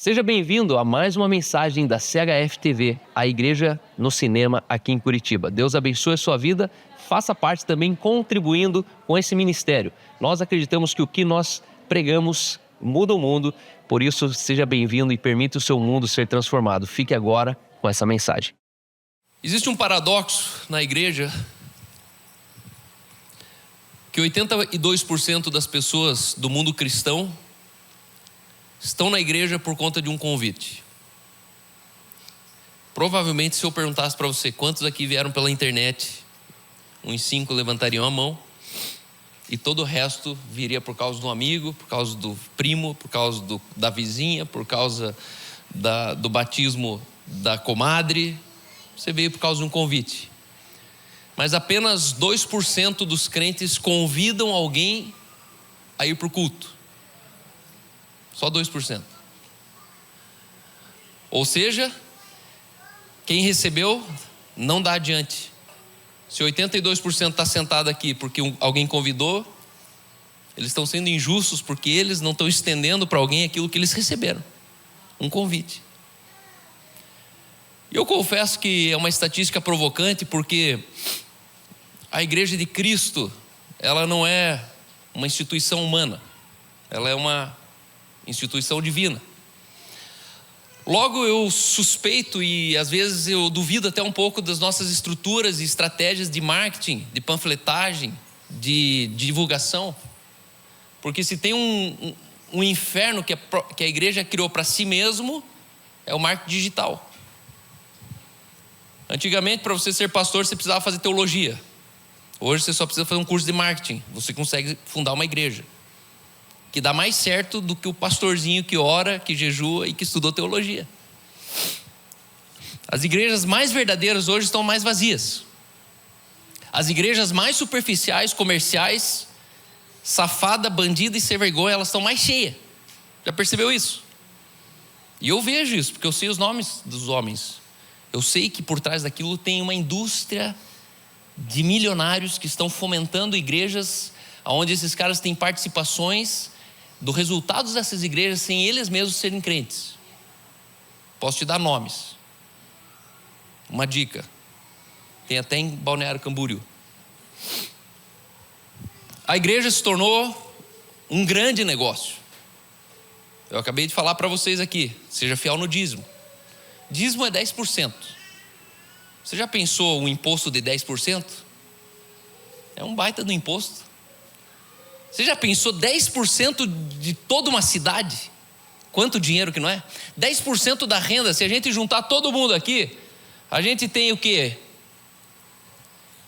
Seja bem-vindo a mais uma mensagem da CHF TV, a igreja no cinema aqui em Curitiba. Deus abençoe a sua vida, faça parte também contribuindo com esse ministério. Nós acreditamos que o que nós pregamos muda o mundo, por isso seja bem-vindo e permita o seu mundo ser transformado. Fique agora com essa mensagem. Existe um paradoxo na igreja que 82% das pessoas do mundo cristão estão na igreja por conta de um convite. Provavelmente, se eu perguntasse para você quantos aqui vieram pela internet, uns 5 levantariam a mão, e todo o resto viria por causa do amigo, por causa do primo, por causa da vizinha, por causa do batismo da comadre. Você veio por causa de um convite. Mas apenas 2% dos crentes convidam alguém a ir para o culto. Só 2%. Ou seja, quem recebeu não dá adiante. Se 82% está sentado aqui porque alguém convidou, eles estão sendo injustos porque eles não estão estendendo para alguém aquilo que eles receberam. Um convite. E eu confesso que é uma estatística provocante, porque a igreja de Cristo, ela não é uma instituição humana. Ela é uma instituição divina. Logo, eu suspeito e às vezes eu duvido até um pouco das nossas estruturas e estratégias de marketing, de panfletagem, de divulgação. Porque se tem um inferno que a igreja criou para si mesmo, é o marketing digital. Antigamente, para você ser pastor, você precisava fazer teologia. Hoje você só precisa fazer um curso de marketing. Você consegue fundar uma igreja que dá mais certo do que o pastorzinho que ora, que jejua e que estudou teologia. As igrejas mais verdadeiras hoje estão mais vazias. As igrejas mais superficiais, comerciais, safada, bandida e sem vergonha, elas estão mais cheias. Já percebeu isso? E eu vejo isso, porque eu sei os nomes dos homens. Eu sei que por trás daquilo tem uma indústria de milionários que estão fomentando igrejas onde esses caras têm participações do resultado dessas igrejas sem eles mesmos serem crentes. Posso te dar nomes. Uma dica. Tem até em Balneário Camboriú. A igreja se tornou um grande negócio. Eu acabei de falar para vocês aqui. Seja fiel no dízimo. Dízimo é 10%. Você já pensou um imposto de 10%? É um baita do imposto. Você já pensou 10% de toda uma cidade? Quanto dinheiro que não é? 10% da renda, se a gente juntar todo mundo aqui, a gente tem o quê?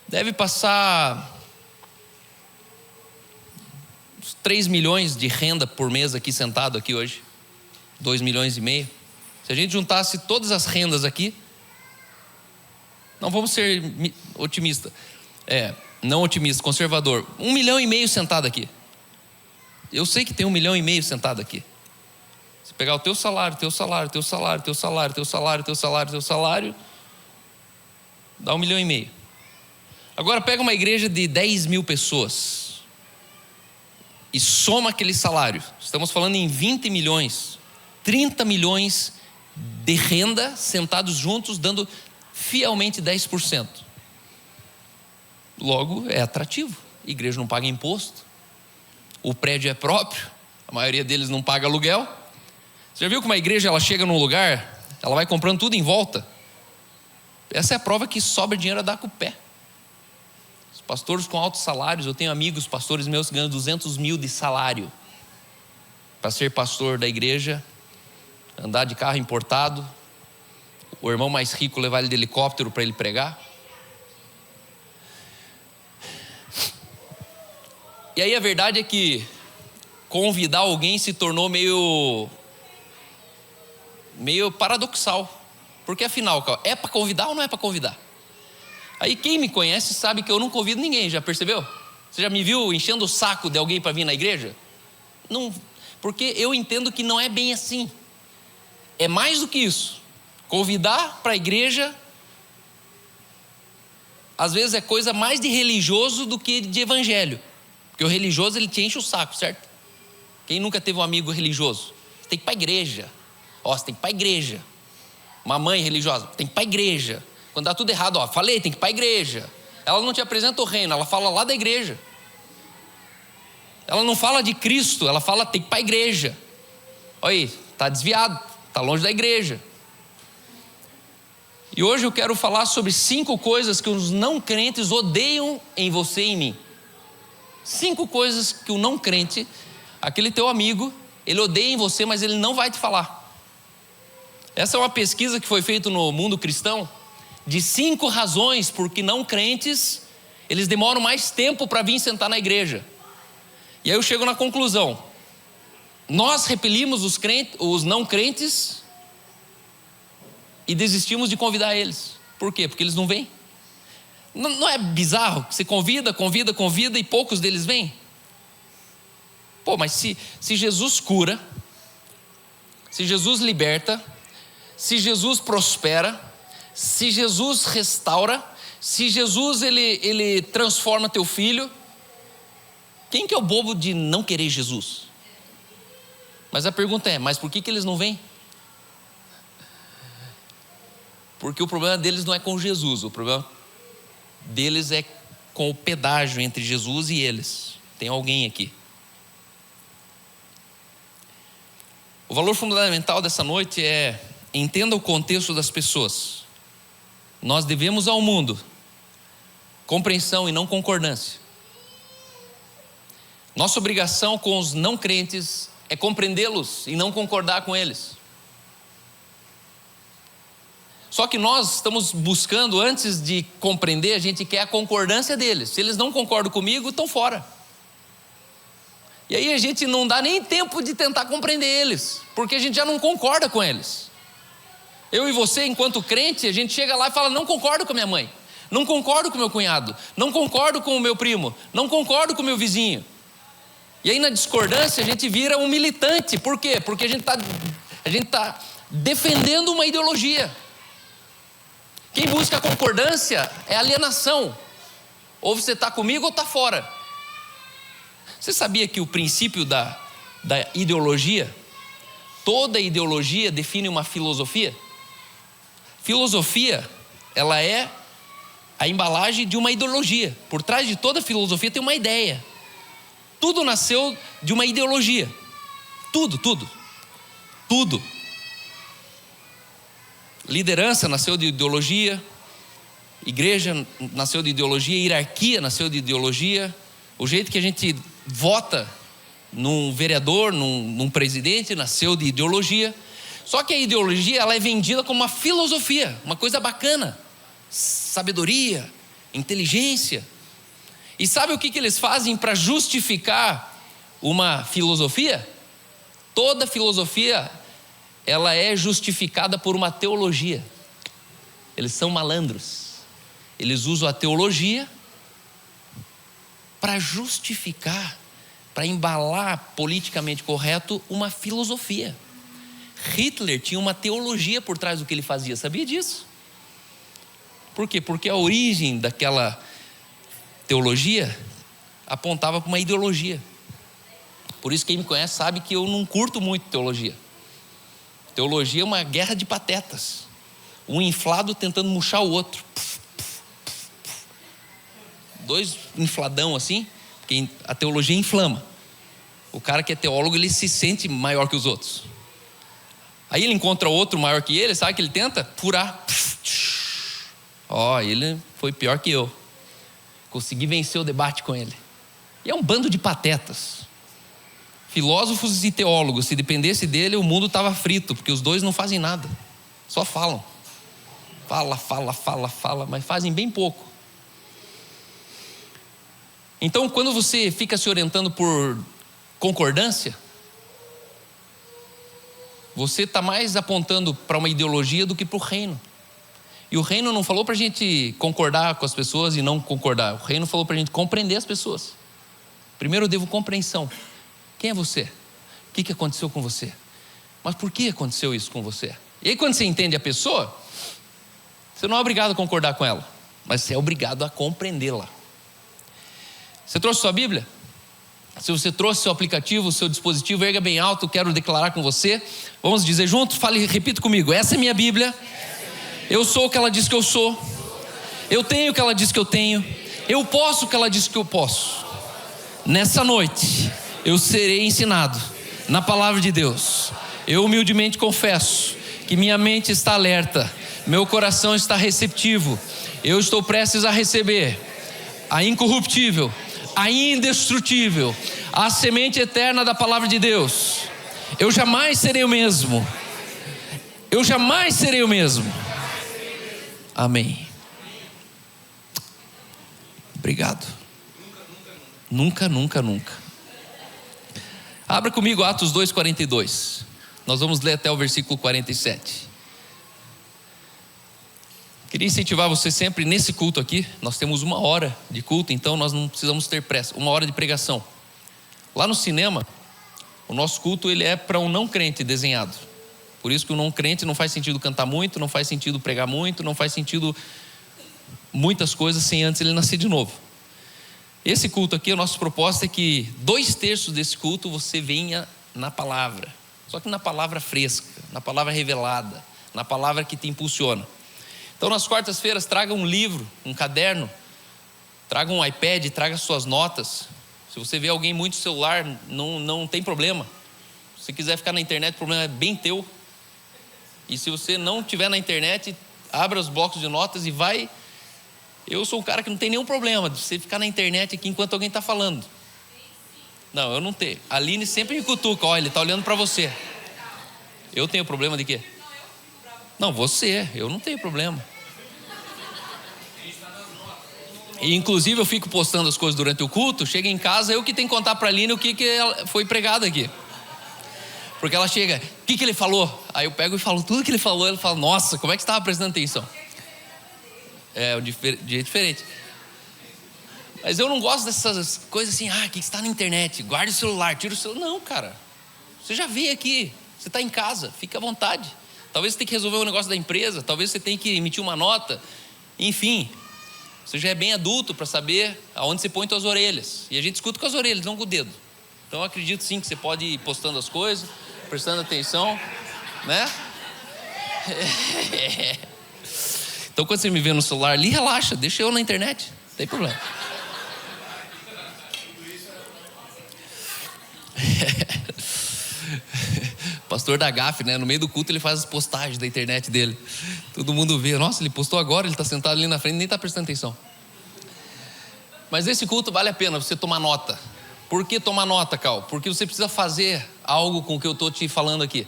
Deve passar uns 3 milhões de renda por mês aqui sentado aqui hoje. 2,5 milhões. Se a gente juntasse todas as rendas aqui, não vamos ser otimistas. Não otimista, conservador. 1,5 milhão sentado aqui. Eu sei que tem 1,5 milhão sentado aqui. Se pegar o teu salário, dá 1,5 milhão. Agora pega uma igreja de 10 mil pessoas e soma aquele salário. Estamos falando em 20 milhões, 30 milhões de renda sentados juntos, dando fielmente 10%. Logo, é atrativo. A igreja não paga imposto. O prédio é próprio. A maioria deles não paga aluguel. Você já viu como a igreja ela chega num lugar, ela vai comprando tudo em volta? Essa é a prova que sobra dinheiro a dar com o pé. Os pastores com altos salários, eu tenho amigos pastores meus que ganham 200 mil de salário para ser pastor da igreja, andar de carro importado, o irmão mais rico levar ele de helicóptero para ele pregar. E aí a verdade é que convidar alguém se tornou meio paradoxal. Porque afinal, é para convidar ou não é para convidar? Aí quem me conhece sabe que eu não convido ninguém, já percebeu? Você já me viu enchendo o saco de alguém para vir na igreja? Não, porque eu entendo que não é bem assim. É mais do que isso. Convidar para a igreja, às vezes é coisa mais de religioso do que de evangelho. Porque o religioso ele te enche o saco, certo? Quem nunca teve um amigo religioso? Você tem que ir para a igreja. Ó, você tem que ir para a igreja. Uma mãe religiosa, tem que ir para a igreja. Quando dá tudo errado, ó, falei, tem que ir para a igreja. Ela não te apresenta o reino, ela fala lá da igreja. Ela não fala de Cristo, ela fala tem que ir para a igreja. Olha aí, está desviado, está longe da igreja. E hoje eu quero falar sobre 5 coisas que os não crentes odeiam em você e em mim. 5 coisas que o não crente, aquele teu amigo, ele odeia em você, mas ele não vai te falar. Essa é uma pesquisa que foi feita no mundo cristão, de 5 razões por que não crentes, eles demoram mais tempo para vir sentar na igreja. E aí eu chego na conclusão, nós repelimos os não crentes e desistimos de convidar eles. Por quê? Porque eles não vêm. Não é bizarro? Você convida e poucos deles vêm? Pô, mas se Jesus cura, se Jesus liberta, se Jesus prospera, se Jesus restaura, se Jesus ele transforma teu filho, quem que é o bobo de não querer Jesus? Mas a pergunta é, mas por que eles não vêm? Porque o problema deles não é com Jesus, o problema deles é com o pedágio entre Jesus e eles. Tem alguém aqui. O valor fundamental dessa noite é: entenda o contexto das pessoas. Nós devemos ao mundo compreensão e não concordância. Nossa obrigação com os não crentes é compreendê-los e não concordar com eles. Só que nós estamos buscando, antes de compreender, a gente quer a concordância deles. Se eles não concordam comigo, estão fora. E aí a gente não dá nem tempo de tentar compreender eles, porque a gente já não concorda com eles. Eu e você, enquanto crente, a gente chega lá e fala, não concordo com a minha mãe, não concordo com o meu cunhado, não concordo com o meu primo, não concordo com o meu vizinho. E aí na discordância a gente vira um militante. Por quê? Porque a gente está defendendo uma ideologia. Quem busca concordância é alienação. Ou você está comigo ou está fora. Você sabia que o princípio da ideologia, toda ideologia define uma filosofia? Filosofia, ela é a embalagem de uma ideologia. Por trás de toda filosofia tem uma ideia. Tudo nasceu de uma ideologia. Tudo. Liderança nasceu de ideologia, igreja nasceu de ideologia, hierarquia nasceu de ideologia, o jeito que a gente vota num vereador, num presidente, nasceu de ideologia. Só que a ideologia, ela é vendida como uma filosofia, uma coisa bacana, sabedoria, inteligência. E sabe o que eles fazem para justificar uma filosofia? Toda filosofia, ela é justificada por uma teologia. Eles são malandros. Eles usam a teologia para justificar, para embalar politicamente correto uma filosofia. Hitler tinha uma teologia por trás do que ele fazia, sabia disso? Por quê? Porque a origem daquela teologia apontava para uma ideologia. Por isso quem me conhece sabe que eu não curto muito teologia. Teologia é uma guerra de patetas. Um inflado tentando murchar o outro. Dois infladão assim, porque a teologia inflama. O cara que é teólogo, ele se sente maior que os outros. Aí ele encontra outro maior que ele, sabe o que ele tenta? Furar. Ele foi pior que eu. Consegui vencer o debate com ele. E é um bando de patetas. Filósofos e teólogos, se dependesse dele, o mundo estava frito, porque os dois não fazem nada, só falam. Fala, mas fazem bem pouco. Então, quando você fica se orientando por concordância, você está mais apontando para uma ideologia do que para o reino. E o reino não falou para a gente concordar com as pessoas e não concordar. O reino falou para a gente compreender as pessoas. Primeiro eu devo compreensão. Quem é você? O que aconteceu com você? Mas por que aconteceu isso com você? E aí quando você entende a pessoa, você não é obrigado a concordar com ela, mas você é obrigado a compreendê-la. Você trouxe sua Bíblia? Se você trouxe seu aplicativo, seu dispositivo, erga bem alto, quero declarar com você. Vamos dizer juntos? Fale, repita comigo. Essa é minha Bíblia. Eu sou o que ela diz que eu sou. Eu tenho o que ela diz que eu tenho. Eu posso o que ela diz que eu posso. Nessa noite, eu serei ensinado na palavra de Deus. Eu humildemente confesso que minha mente está alerta, meu coração está receptivo. Eu estou prestes a receber a incorruptível, a indestrutível, a semente eterna da palavra de Deus. Eu jamais serei o mesmo. Eu jamais serei o mesmo. Amém. Obrigado. Nunca, nunca, nunca. Abra comigo Atos 2:42. Nós vamos ler até o versículo 47. Queria incentivar você sempre nesse culto aqui. Nós temos 1 hora de culto, então nós não precisamos ter pressa. 1 hora de pregação. Lá no cinema, o nosso culto ele é para um não crente desenhado. Por isso que o não crente não faz sentido cantar muito, não faz sentido pregar muito, não faz sentido muitas coisas sem antes ele nascer de novo. Esse culto aqui, a nossa proposta é que 2/3 desse culto você venha na palavra. Só que na palavra fresca, na palavra revelada, na palavra que te impulsiona. Então nas quartas-feiras traga um livro, um caderno, traga um iPad, traga suas notas. Se você vê alguém muito celular, não tem problema. Se você quiser ficar na internet, o problema é bem teu. E se você não estiver na internet, abra os blocos de notas e vai. Eu sou um cara que não tem nenhum problema de você ficar na internet aqui enquanto alguém está falando. Não, eu não tenho. A Aline sempre me cutuca, olha, ele está olhando para você. Eu tenho problema de quê? Não, você, eu não tenho problema. E inclusive eu fico postando as coisas durante o culto, chega em casa, eu que tenho que contar para a Aline o que foi pregado aqui. Porque ela chega, o que ele falou? Aí eu pego e falo tudo que ele falou, ela fala, nossa, como é que você estava prestando atenção? É um jeito diferente. Mas eu não gosto dessas coisas assim, que está na internet, guarda o celular, tira o celular. Não, cara, você já veio aqui, você está em casa, fica à vontade. Talvez você tenha que resolver um negócio da empresa, talvez você tenha que emitir uma nota. Enfim, você já é bem adulto para saber aonde você põe suas orelhas. E a gente escuta com as orelhas, não com o dedo. Então eu acredito sim que você pode ir postando as coisas, prestando atenção, né? Então quando você me vê no celular ali, relaxa, deixa eu na internet, não tem problema. Pastor da GAF, né? No meio do culto ele faz as postagens da internet dele. Todo mundo vê, nossa, ele postou agora, ele está sentado ali na frente, nem está prestando atenção. Mas esse culto vale a pena você tomar nota. Por que tomar nota, Cal? Porque você precisa fazer algo com o que eu estou te falando aqui.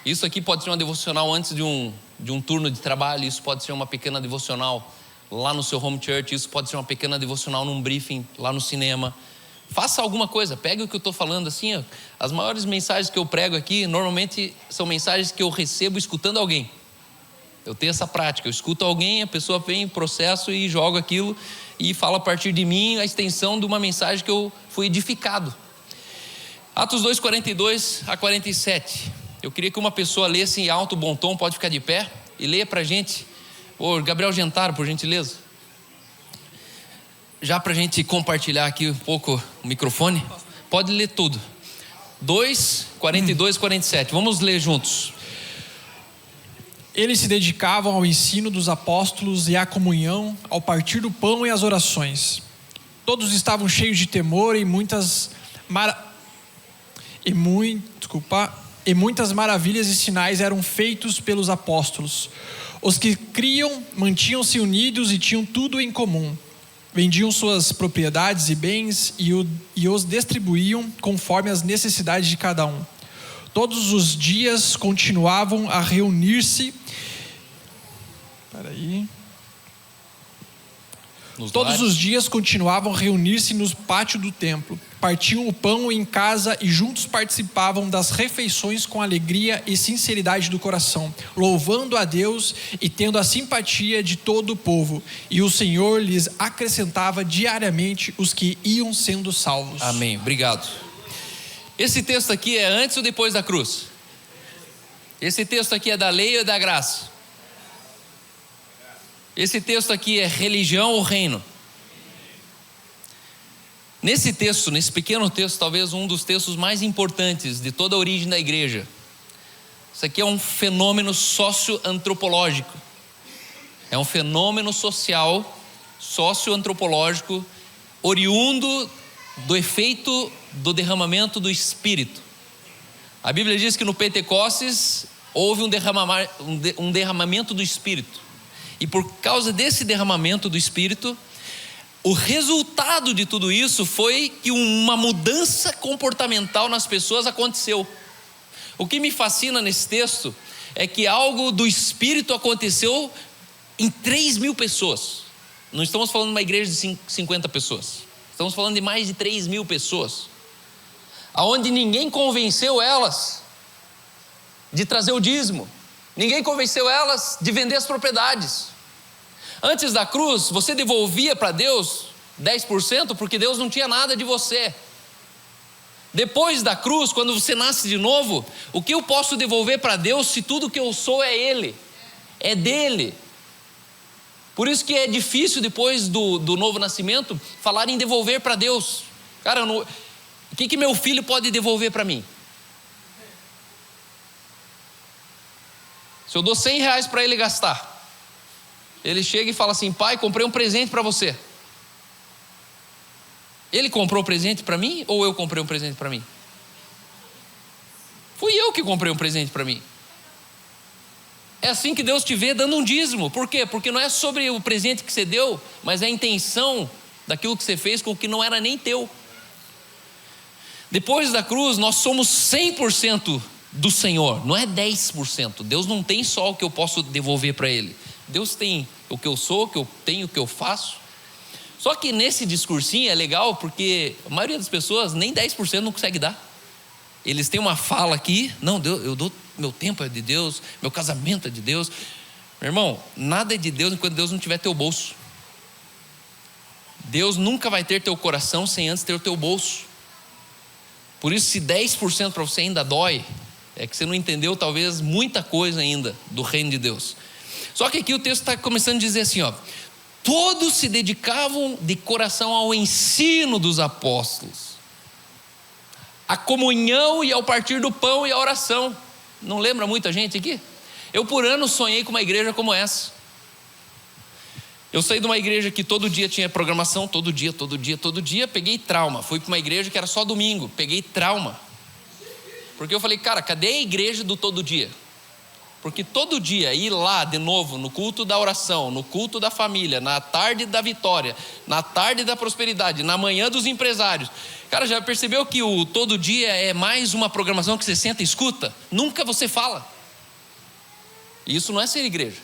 Isso aqui pode ser uma devocional antes de um turno de trabalho, isso pode ser uma pequena devocional lá no seu home church, isso pode ser uma pequena devocional num briefing lá no cinema. Faça alguma coisa, pegue o que eu estou falando assim, ó. As maiores mensagens que eu prego aqui, normalmente são mensagens que eu recebo escutando alguém. Eu tenho essa prática, eu escuto alguém, a pessoa vem, processo e joga aquilo e fala a partir de mim a extensão de uma mensagem que eu fui edificado. Atos 2:42-47. Eu queria que uma pessoa lesse em alto bom tom, pode ficar de pé e leia pra gente. Ô, Gabriel Gentaro, por gentileza. Já pra gente compartilhar aqui um pouco o microfone, pode ler tudo. 2:42-47. Vamos ler juntos. Eles se dedicavam ao ensino dos apóstolos e à comunhão, ao partir do pão e às orações. Todos estavam cheios de temor e muitas maravilhas e sinais eram feitos pelos apóstolos. Os que criam mantinham-se unidos e tinham tudo em comum. Vendiam suas propriedades e bens e os distribuíam conforme as necessidades de cada um. Todos os dias continuavam a reunir-se. Todos os dias continuavam a reunir-se no pátio do templo. Partiam o pão em casa e juntos participavam das refeições com alegria e sinceridade do coração, louvando a Deus e tendo a simpatia de todo o povo. E o Senhor lhes acrescentava diariamente os que iam sendo salvos. Amém, obrigado. Esse texto aqui é antes ou depois da cruz? Esse texto aqui é da lei ou da graça? Esse texto aqui é religião ou reino? Nesse texto, nesse pequeno texto, talvez um dos textos mais importantes de toda a origem da igreja. Isso aqui é um fenômeno socioantropológico. É um fenômeno social, socioantropológico, oriundo do efeito do derramamento do Espírito. A Bíblia diz que no Pentecostes houve um derramamento do Espírito. E por causa desse derramamento do Espírito, o resultado de tudo isso foi que uma mudança comportamental nas pessoas aconteceu. O que me fascina nesse texto é que algo do Espírito aconteceu em 3.000 pessoas. Não estamos falando de uma igreja de 50 pessoas. Estamos falando de mais de 3.000 pessoas. Aonde ninguém convenceu elas de trazer o dízimo. Ninguém convenceu elas de vender as propriedades. Antes da cruz, você devolvia para Deus 10% porque Deus não tinha nada de você. Depois da cruz, quando você nasce de novo, o que eu posso devolver para Deus se tudo que eu sou é Ele? É dele. Por isso que é difícil depois do novo nascimento falar em devolver para Deus. Cara, o que meu filho pode devolver para mim? Se eu dou R$100 para ele gastar, ele chega e fala assim: pai, comprei um presente para você. Ele comprou um presente para mim ou eu comprei um presente para mim? Fui eu que comprei um presente para mim. É assim que Deus te vê dando um dízimo. Por quê? Porque não é sobre o presente que você deu, mas é a intenção daquilo que você fez com o que não era nem teu. Depois da cruz, nós somos 100% do Senhor, não é 10%. Deus não tem só o que eu posso devolver para Ele. Deus tem o que eu sou, o que eu tenho, o que eu faço. Só que nesse discursinho é legal porque a maioria das pessoas nem 10% não consegue dar. Eles têm uma fala aqui: não, Deus, eu dou, meu tempo é de Deus, meu casamento é de Deus. Meu irmão, nada é de Deus enquanto Deus não tiver teu bolso. Deus nunca vai ter teu coração sem antes ter o teu bolso. Por isso, se 10% para você ainda dói, é que você não entendeu talvez muita coisa ainda do reino de Deus. Só que aqui o texto está começando a dizer assim, ó: todos se dedicavam de coração ao ensino dos apóstolos, à comunhão e ao partir do pão e à oração. Não lembra muita gente aqui? Eu por anos sonhei com uma igreja como essa. Eu saí de uma igreja que todo dia tinha programação, todo dia, peguei trauma. Fui para uma igreja que era só domingo, peguei trauma. Porque eu falei, cara, cadê a igreja do todo dia? Porque todo dia ir lá de novo no culto da oração, no culto da família, na tarde da vitória, na tarde da prosperidade, na manhã dos empresários. Cara, já percebeu que o todo dia é mais uma programação que você senta e escuta? Nunca você fala. Isso não é ser igreja.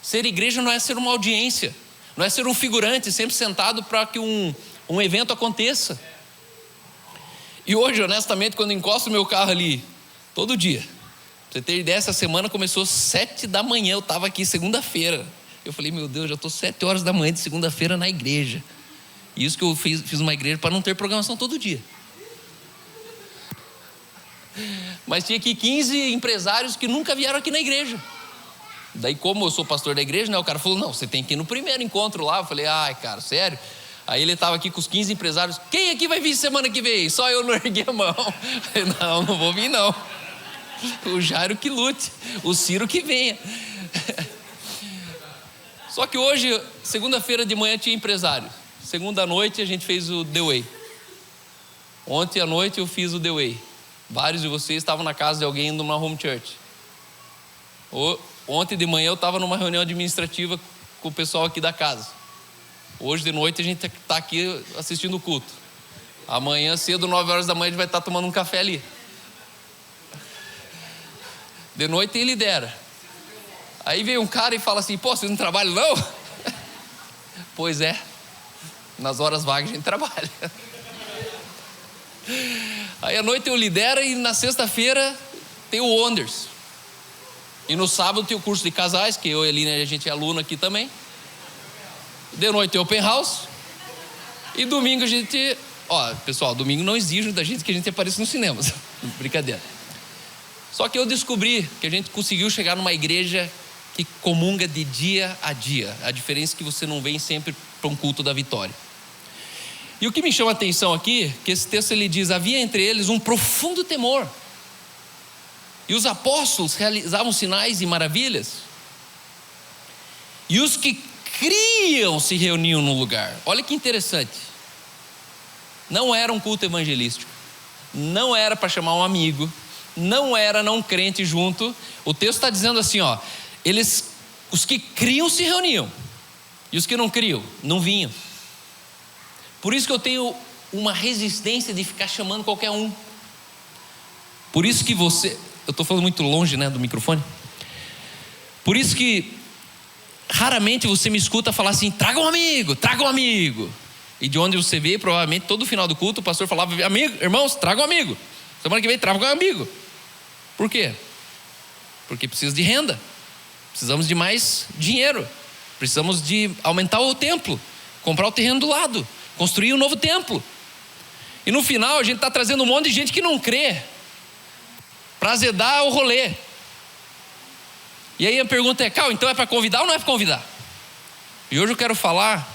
Ser igreja não é ser uma audiência, não é ser um figurante sempre sentado para que um evento aconteça. E hoje, honestamente, quando encosto o meu carro ali, todo dia, pra você ter ideia, essa semana começou 7 da manhã, eu estava aqui segunda-feira. Eu falei, meu Deus, já estou 7 horas da manhã de segunda-feira na igreja. E isso que eu fiz uma igreja para não ter programação todo dia. Mas tinha aqui 15 empresários que nunca vieram aqui na igreja. Daí, como eu sou pastor da igreja, né, o cara falou, não, você tem que ir no primeiro encontro lá. Eu falei, ai cara, sério? Aí ele estava aqui com os 15 empresários. Quem aqui vai vir semana que vem? Só eu não ergui a mão. Eu falei, não vou vir não. O Jairo que lute, o Ciro que venha. Só que hoje, segunda-feira de manhã tinha empresário. Segunda noite a gente fez o The Way. Ontem à noite eu fiz o The Way. Vários de vocês estavam na casa de alguém indo numa home church. Ontem de manhã eu estava numa reunião administrativa com o pessoal aqui da casa. Hoje de noite a gente está aqui assistindo o culto. Amanhã cedo, 9 horas da manhã, a gente vai estar tomando um café ali. De noite ele lidera. Aí vem um cara e fala assim, pô, vocês não trabalham não? Pois é, nas horas vagas a gente trabalha. Aí à noite eu lidero e na sexta-feira tem o Wonders. E no sábado tem o curso de casais, que eu e a Aline, a gente é aluno aqui também. De noite tem o Open House. E domingo a gente... Ó, pessoal, domingo não exige da gente que a gente apareça nos cinemas. Brincadeira. Só que eu descobri que a gente conseguiu chegar numa igreja que comunga de dia a dia. A diferença é que você não vem sempre para um culto da vitória. E o que me chama a atenção aqui, que esse texto ele diz, havia entre eles um profundo temor. E os apóstolos realizavam sinais e maravilhas. E os que criam se reuniam no lugar. Olha que interessante. Não era um culto evangelístico. Não era para chamar um amigo. Não era não crente junto. O texto está dizendo assim, ó. Os que criam se reuniam. E os que não criam, não vinham. Por isso que eu tenho uma resistência de ficar chamando qualquer um. Por isso que eu estou falando muito longe, né, do microfone. Por isso que raramente você me escuta falar assim, traga um amigo, traga um amigo. E de onde você vê, provavelmente todo final do culto o pastor falava, amigo, irmãos, traga um amigo. Semana que vem traga um amigo. Por quê? Porque precisa de renda. Precisamos de mais dinheiro. Precisamos de aumentar o templo, comprar o terreno do lado, construir um novo templo. E no final a gente está trazendo um monte de gente que não crê, para azedar o rolê. E aí a pergunta é, Cal, então é para convidar ou não é para convidar? E hoje eu quero falar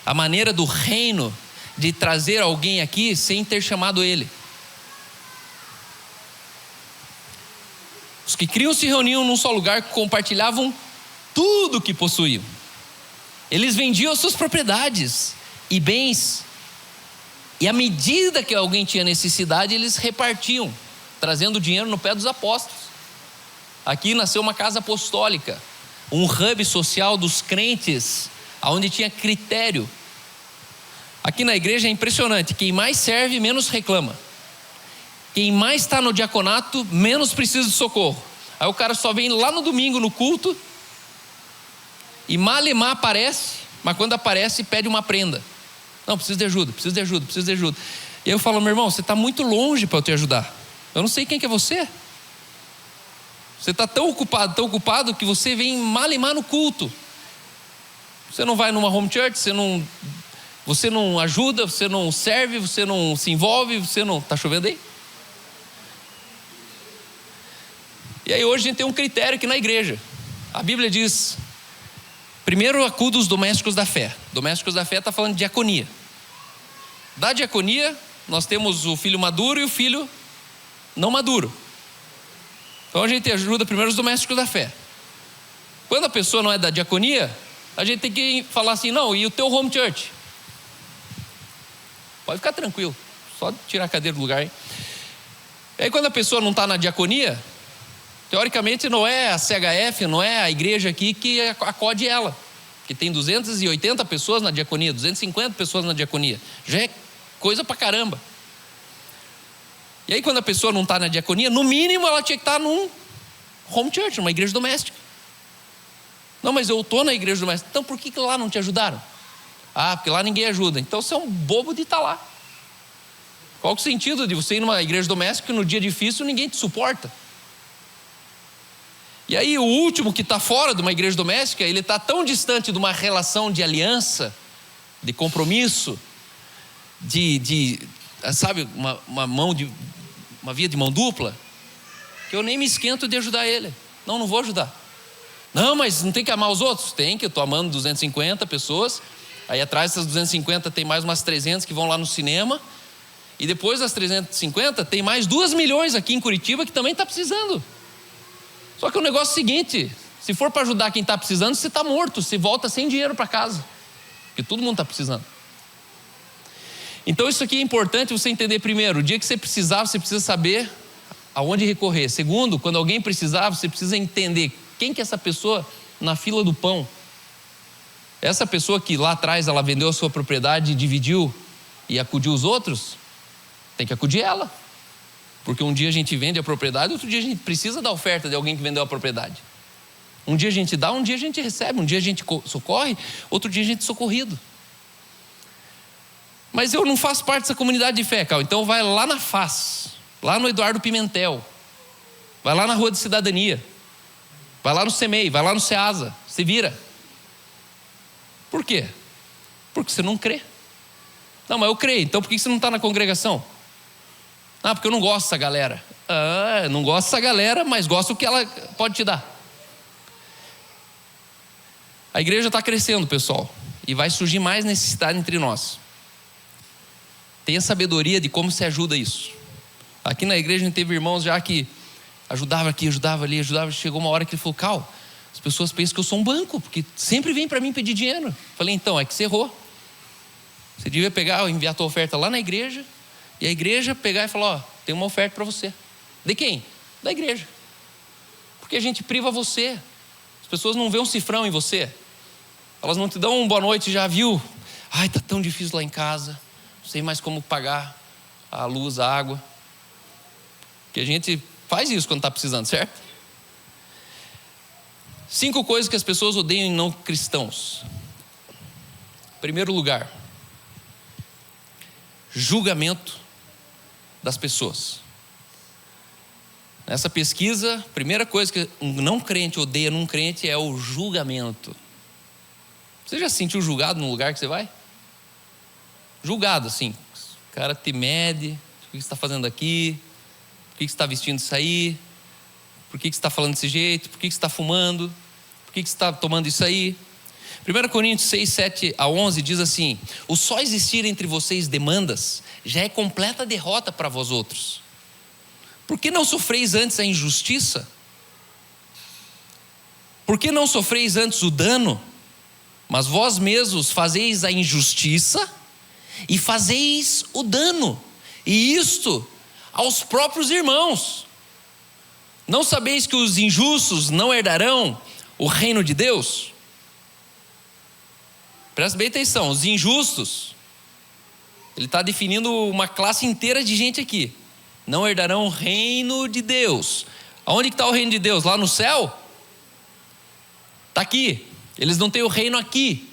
a maneira do reino de trazer alguém aqui sem ter chamado ele. Os que criam se reuniam num só lugar, compartilhavam tudo o que possuíam. Eles vendiam suas propriedades e bens, e à medida que alguém tinha necessidade, eles repartiam, trazendo dinheiro no pé dos apóstolos. Aqui nasceu uma casa apostólica, um hub social dos crentes, onde tinha critério. Aqui na igreja é impressionante, quem mais serve, menos reclama. Quem mais está no diaconato, menos precisa de socorro. Aí o cara só vem lá no domingo no culto, e mal e mal aparece, mas quando aparece pede uma prenda. Não, preciso de ajuda, preciso de ajuda, preciso de ajuda. E eu falo, meu irmão, você está muito longe para eu te ajudar. Eu não sei quem que é você. Você está tão ocupado que você vem mal e mal no culto. Você não vai numa home church, você não ajuda, você não serve, você não se envolve, você não... Está chovendo aí? E aí hoje a gente tem um critério aqui na igreja. A Bíblia diz... Primeiro, acuda os domésticos da fé. Domésticos da fé está falando de diaconia. Da diaconia, nós temos o filho maduro e o filho não maduro. Então a gente ajuda primeiro os domésticos da fé. Quando a pessoa não é da diaconia, a gente tem que falar assim, não, e o teu home church? Pode ficar tranquilo, só tirar a cadeira do lugar, hein? E aí quando a pessoa não está na diaconia, teoricamente não é a CHF, não é a igreja aqui que acode ela, que tem 280 pessoas na diaconia, 250 pessoas na diaconia, já é coisa pra caramba. E aí quando a pessoa não está na diaconia, no mínimo ela tinha que estar num home church, numa igreja doméstica. Não, mas eu estou na igreja doméstica. Então por que lá não te ajudaram? Ah, porque lá ninguém ajuda. Então você é um bobo de estar lá. Qual que é o sentido de você ir numa igreja doméstica e no dia difícil ninguém te suporta? E aí o último que está fora de uma igreja doméstica, ele está tão distante de uma relação de aliança, de compromisso, sabe, uma via de mão dupla, que eu nem me esquento de ajudar ele. Não vou ajudar. Não, mas não tem que amar os outros? Tem, que eu estou amando 250 pessoas. Aí atrás dessas 250 tem mais umas 300 que vão lá no cinema. E depois das 350 tem mais 2 milhões aqui em Curitiba que também está precisando. Só que o negócio é o seguinte, se for para ajudar quem está precisando, você está morto, você volta sem dinheiro para casa. Porque todo mundo está precisando. Então isso aqui é importante você entender primeiro. O dia que você precisar, você precisa saber aonde recorrer. Segundo, quando alguém precisar, você precisa entender quem que é essa pessoa na fila do pão. Essa pessoa que lá atrás ela vendeu a sua propriedade, dividiu e acudiu os outros, tem que acudir ela. Porque um dia a gente vende a propriedade, outro dia a gente precisa da oferta de alguém que vendeu a propriedade. Um dia a gente dá, um dia a gente recebe, um dia a gente socorre, outro dia a gente é socorrido. Mas eu não faço parte dessa comunidade de fé, Cal. Então vai lá na FAS, lá no Eduardo Pimentel, vai lá na Rua de Cidadania, vai lá no CEMEI, vai lá no SEASA, se vira. Por quê? Porque você não crê. Não, mas eu creio, então por que você não está na congregação? Ah, porque eu não gosto dessa galera. Ah, não gosto dessa galera, mas gosto do que ela pode te dar. A igreja está crescendo, pessoal, e vai surgir mais necessidade entre nós. tenha sabedoria de como se ajuda isso. Aqui na igreja a gente teve irmãos já que ajudava aqui, ajudava ali, ajudava. Chegou uma hora que ele falou: Cal, as pessoas pensam que eu sou um banco, porque sempre vem para mim pedir dinheiro. Falei: então, é que você errou. Você devia pegar, enviar a tua oferta lá na igreja, e a igreja pegar e falar: ó, tem uma oferta para você. De quem? Da igreja. Porque a gente priva você. As pessoas não veem um cifrão em você. Elas não te dão um boa noite, já viu? Ai, tá tão difícil lá em casa, não sei mais como pagar a luz, a água. Porque a gente faz isso quando está precisando, certo? 5 coisas que as pessoas odeiam em não cristãos. Em primeiro lugar, julgamento das pessoas. Nessa pesquisa, a primeira coisa que um não crente odeia num crente é o julgamento. Você já se sentiu julgado no lugar que você vai? Julgado, assim. O cara te mede: o que você está fazendo aqui? Por que você está vestindo isso aí? Por que você está falando desse jeito? Por que você está fumando? Por que você está tomando isso aí? 1 Coríntios 6, 7 a 11 diz assim: o só existir entre vocês demandas já é completa derrota para vós outros. Por que não sofreis antes a injustiça? Por que não sofreis antes o dano? Mas vós mesmos fazeis a injustiça e fazeis o dano, e isto aos próprios irmãos. Não sabeis que os injustos não herdarão o reino de Deus? Presta bem atenção, os injustos, ele está definindo uma classe inteira de gente aqui. Não herdarão o reino de Deus. Aonde que está o reino de Deus? Lá no céu? Está aqui. Eles não têm o reino aqui.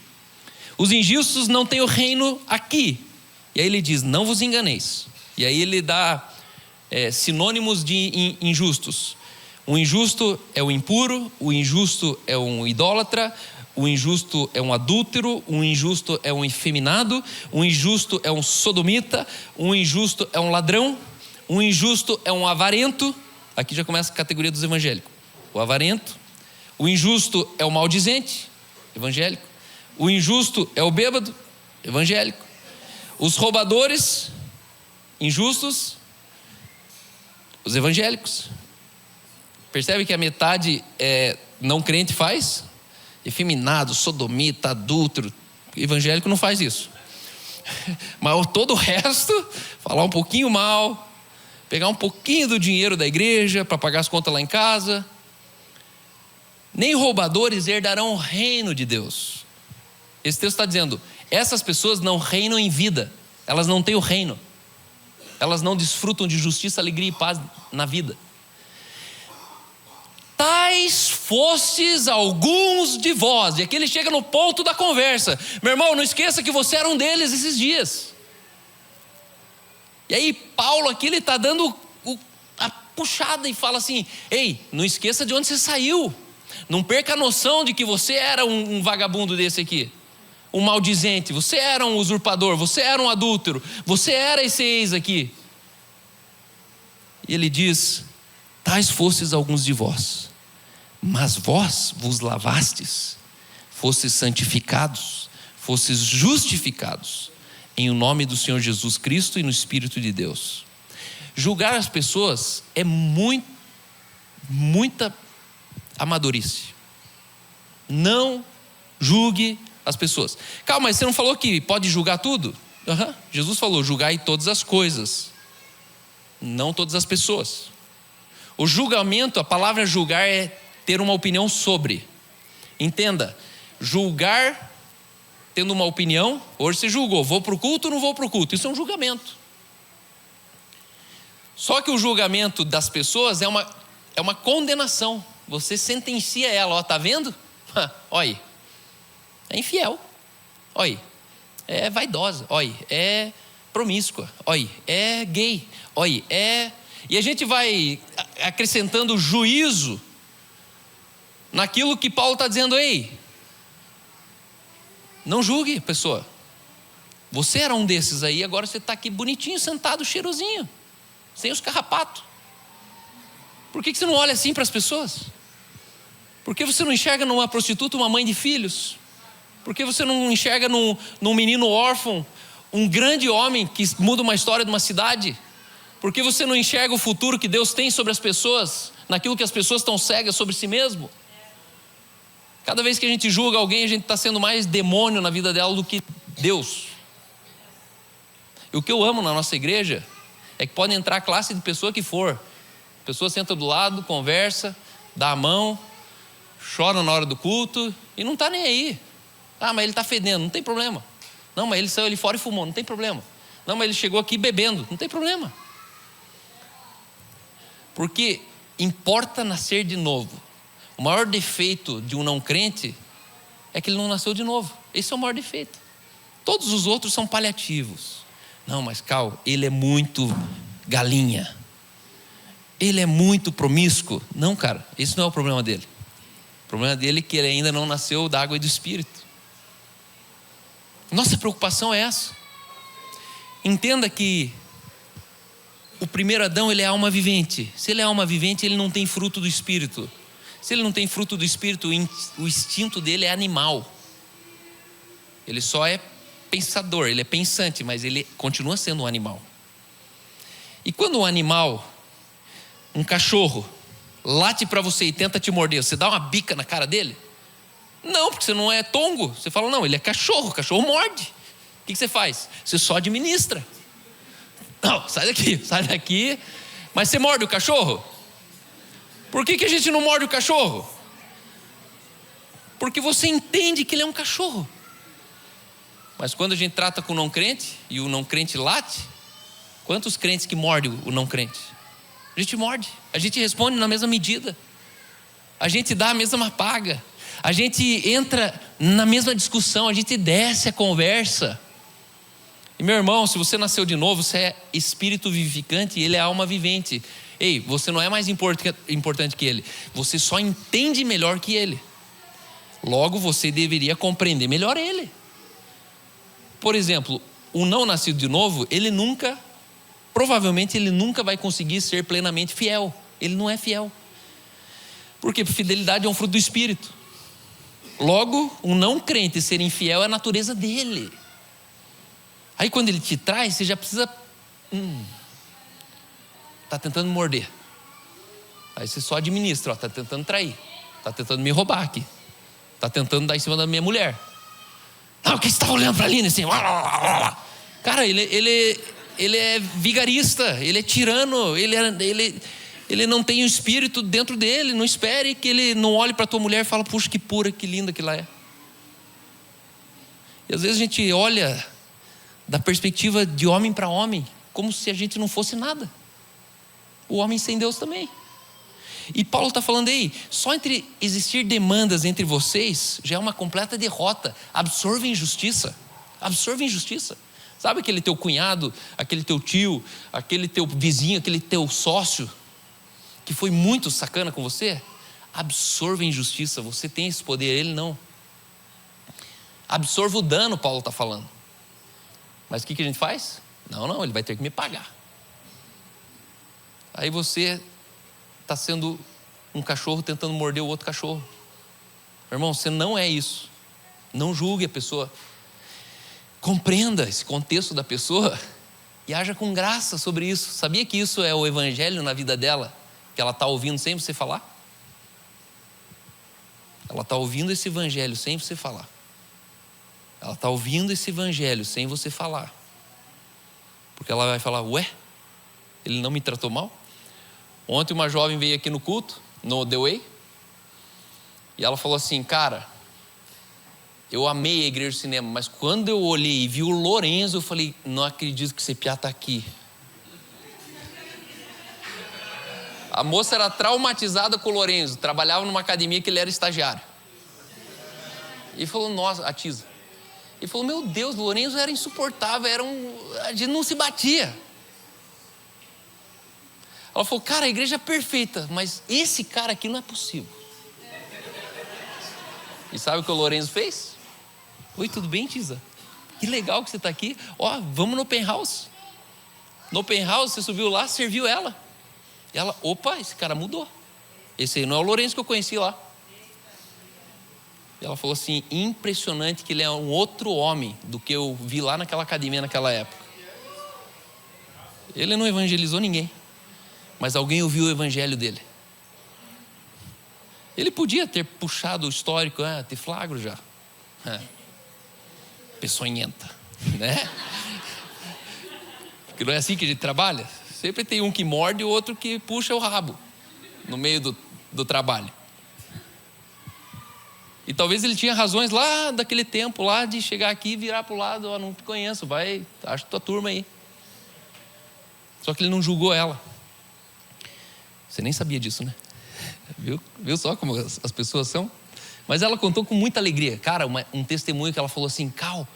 Os injustos não têm o reino aqui. E aí ele diz: não vos enganeis. E aí ele dá sinônimos de injustos. O injusto é o impuro, o injusto é um idólatra, o injusto é um adúltero, o injusto é um efeminado, o injusto é um sodomita, o injusto é um ladrão, o injusto é um avarento. Aqui já começa a categoria dos evangélicos. O avarento. O injusto é o maldizente, evangélico. O injusto é o bêbado, evangélico. Os roubadores, injustos, os evangélicos. Percebe que a metade não crente faz? Efeminado, sodomita, adúltero. Evangélico não faz isso. Mas todo o resto, falar um pouquinho mal, pegar um pouquinho do dinheiro da igreja para pagar as contas lá em casa. Nem roubadores herdarão o reino de Deus. Esse texto está dizendo: essas pessoas não reinam em vida. Elas não têm o reino. Elas não desfrutam de justiça, alegria e paz na vida. Tais fostes alguns de vós. E aqui ele chega no ponto da conversa. Meu irmão, não esqueça que você era um deles esses dias. E aí Paulo aqui, ele está dando a puxada e fala assim: ei, não esqueça de onde você saiu. Não perca a noção de que você era um vagabundo desse aqui, um maldizente, você era um usurpador, você era um adúltero, você era esse ex aqui. E ele diz: tais fostes alguns de vós, mas vós vos lavastes, fostes santificados, fostes justificados em o nome do Senhor Jesus Cristo e no Espírito de Deus. Julgar as pessoas é muita amadorice. Não julgue as pessoas. Calma, mas você não falou que pode julgar tudo? Jesus falou: julgai todas as coisas, não todas as pessoas. O julgamento, a palavra julgar é ter uma opinião sobre. Entenda, julgar tendo uma opinião. Hoje você julgou, vou para o culto ou não vou para o culto? Isso é um julgamento. Só que o julgamento das pessoas é uma condenação. Você sentencia ela: ó, tá vendo? Olha, é infiel. Olha, é vaidosa. Olha, é promíscua. Olha, é gay. Olha, é... E a gente vai acrescentando juízo naquilo que Paulo está dizendo. Ei, não julgue, pessoa. Você era um desses aí, agora você está aqui bonitinho, sentado, cheirosinho, sem os carrapatos. Por que você não olha assim para as pessoas? Por que você não enxerga numa prostituta uma mãe de filhos? Por que você não enxerga num menino órfão um grande homem que muda uma história de uma cidade? Porque você não enxerga o futuro que Deus tem sobre as pessoas, naquilo que as pessoas estão cegas sobre si mesmo? Cada vez que a gente julga alguém, a gente está sendo mais demônio na vida dela do que Deus. E o que eu amo na nossa igreja é que pode entrar a classe de pessoa que for. A pessoa senta do lado, conversa, dá a mão, chora na hora do culto e não está nem aí. Ah, mas ele está fedendo, não tem problema. Não, mas ele saiu ali fora e fumou, não tem problema. Não, mas ele chegou aqui bebendo, não tem problema. Porque importa nascer de novo. O maior defeito de um não crente é que ele não nasceu de novo. Esse é o maior defeito. Todos os outros são paliativos. Não, mas Cal, ele é muito galinha. Ele é muito promíscuo. Não, cara, esse não é o problema dele. O problema dele é que ele ainda não nasceu da água e do Espírito. Nossa preocupação é essa. Entenda que o primeiro Adão, ele é alma vivente. Se ele é alma vivente, ele não tem fruto do Espírito. Se ele não tem fruto do Espírito, o instinto dele é animal. Ele só é pensador, ele é pensante, mas ele continua sendo um animal. E quando um animal, um cachorro, late para você e tenta te morder, você dá uma bica na cara dele? Não, porque você não é tongo. Você fala, não, ele é cachorro, cachorro morde. O que você faz? Você só administra. Não, sai daqui. Mas você morde o cachorro? Por que a gente não morde o cachorro? Porque você entende que ele é um cachorro. Mas quando a gente trata com o não crente, e o não crente late, quantos crentes que mordem o não crente? A gente morde, a gente responde na mesma medida, a gente dá a mesma paga, a gente entra na mesma discussão, a gente desce a conversa. E meu irmão, se você nasceu de novo, você é espírito vivificante e ele é alma vivente. Ei, você não é mais importante que ele, você só entende melhor que ele. Logo você deveria compreender melhor ele. Por exemplo, o não nascido de novo, provavelmente ele nunca vai conseguir ser plenamente fiel. Ele não é fiel. Porque fidelidade é um fruto do Espírito. Logo, um não crente ser infiel é a natureza dele. Aí quando ele te traz, você já precisa... Está tentando me morder. Aí você só administra, está tentando trair. Está tentando me roubar aqui. Está tentando dar em cima da minha mulher. Não, o que você está olhando para ali assim? Cara, ele é vigarista, ele é tirano, ele não tem o espírito dentro dele. Não espere que ele não olhe para a tua mulher e fale, puxa, que pura, que linda que ela é. E às vezes a gente olha da perspectiva de homem para homem, como se a gente não fosse nada. O homem sem Deus também. E Paulo está falando aí, só entre existir demandas entre vocês, já é uma completa derrota. Absorve injustiça. Absorve injustiça. Sabe aquele teu cunhado, aquele teu tio, aquele teu vizinho, aquele teu sócio, que foi muito sacana com você? Absorve injustiça, você tem esse poder, ele não. Absorva o dano, Paulo está falando. Mas o que a gente faz? Não, ele vai ter que me pagar. Aí você está sendo um cachorro tentando morder o outro cachorro. Meu irmão, você não é isso. Não julgue a pessoa. Compreenda esse contexto da pessoa e haja com graça sobre isso. Sabia que isso é o evangelho na vida dela? Que ela está ouvindo sem você falar? Ela está ouvindo esse evangelho sem você falar. Ela está ouvindo esse evangelho sem você falar. Porque ela vai falar, ué, ele não me tratou mal? Ontem uma jovem veio aqui no culto, no The Way, e ela falou assim, cara, eu amei a igreja do cinema, mas quando eu olhei e vi o Lorenzo, eu falei, não acredito que esse piá está aqui. A moça era traumatizada com o Lorenzo, trabalhava numa academia que ele era estagiário. E falou, nossa, a Tisa. E falou, meu Deus, o Lorenzo era insuportável, a gente não se batia. Ela falou, cara, a igreja é perfeita, mas esse cara aqui não é possível. E sabe o que o Lorenzo fez? Oi, tudo bem, Tisa? Que legal que você está aqui. Ó, vamos no open house. No open house, você subiu lá, serviu ela. E ela, opa, esse cara mudou. Esse aí não é o Lorenzo que eu conheci lá. E ela falou assim, impressionante que ele é um outro homem do que eu vi lá naquela academia naquela época. Ele não evangelizou ninguém, mas alguém ouviu o evangelho dele. Ele podia ter puxado o histórico, te flagro já. Peçonhenta, né? Porque não é assim que a gente trabalha. Sempre tem um que morde e o outro que puxa o rabo no meio do trabalho. E talvez ele tinha razões lá daquele tempo, lá de chegar aqui e virar para o lado, não te conheço, vai, acho tua turma aí. Só que ele não julgou ela. Você nem sabia disso, né? Viu só como as pessoas são? Mas ela contou com muita alegria. Cara, um testemunho que ela falou assim, Cal,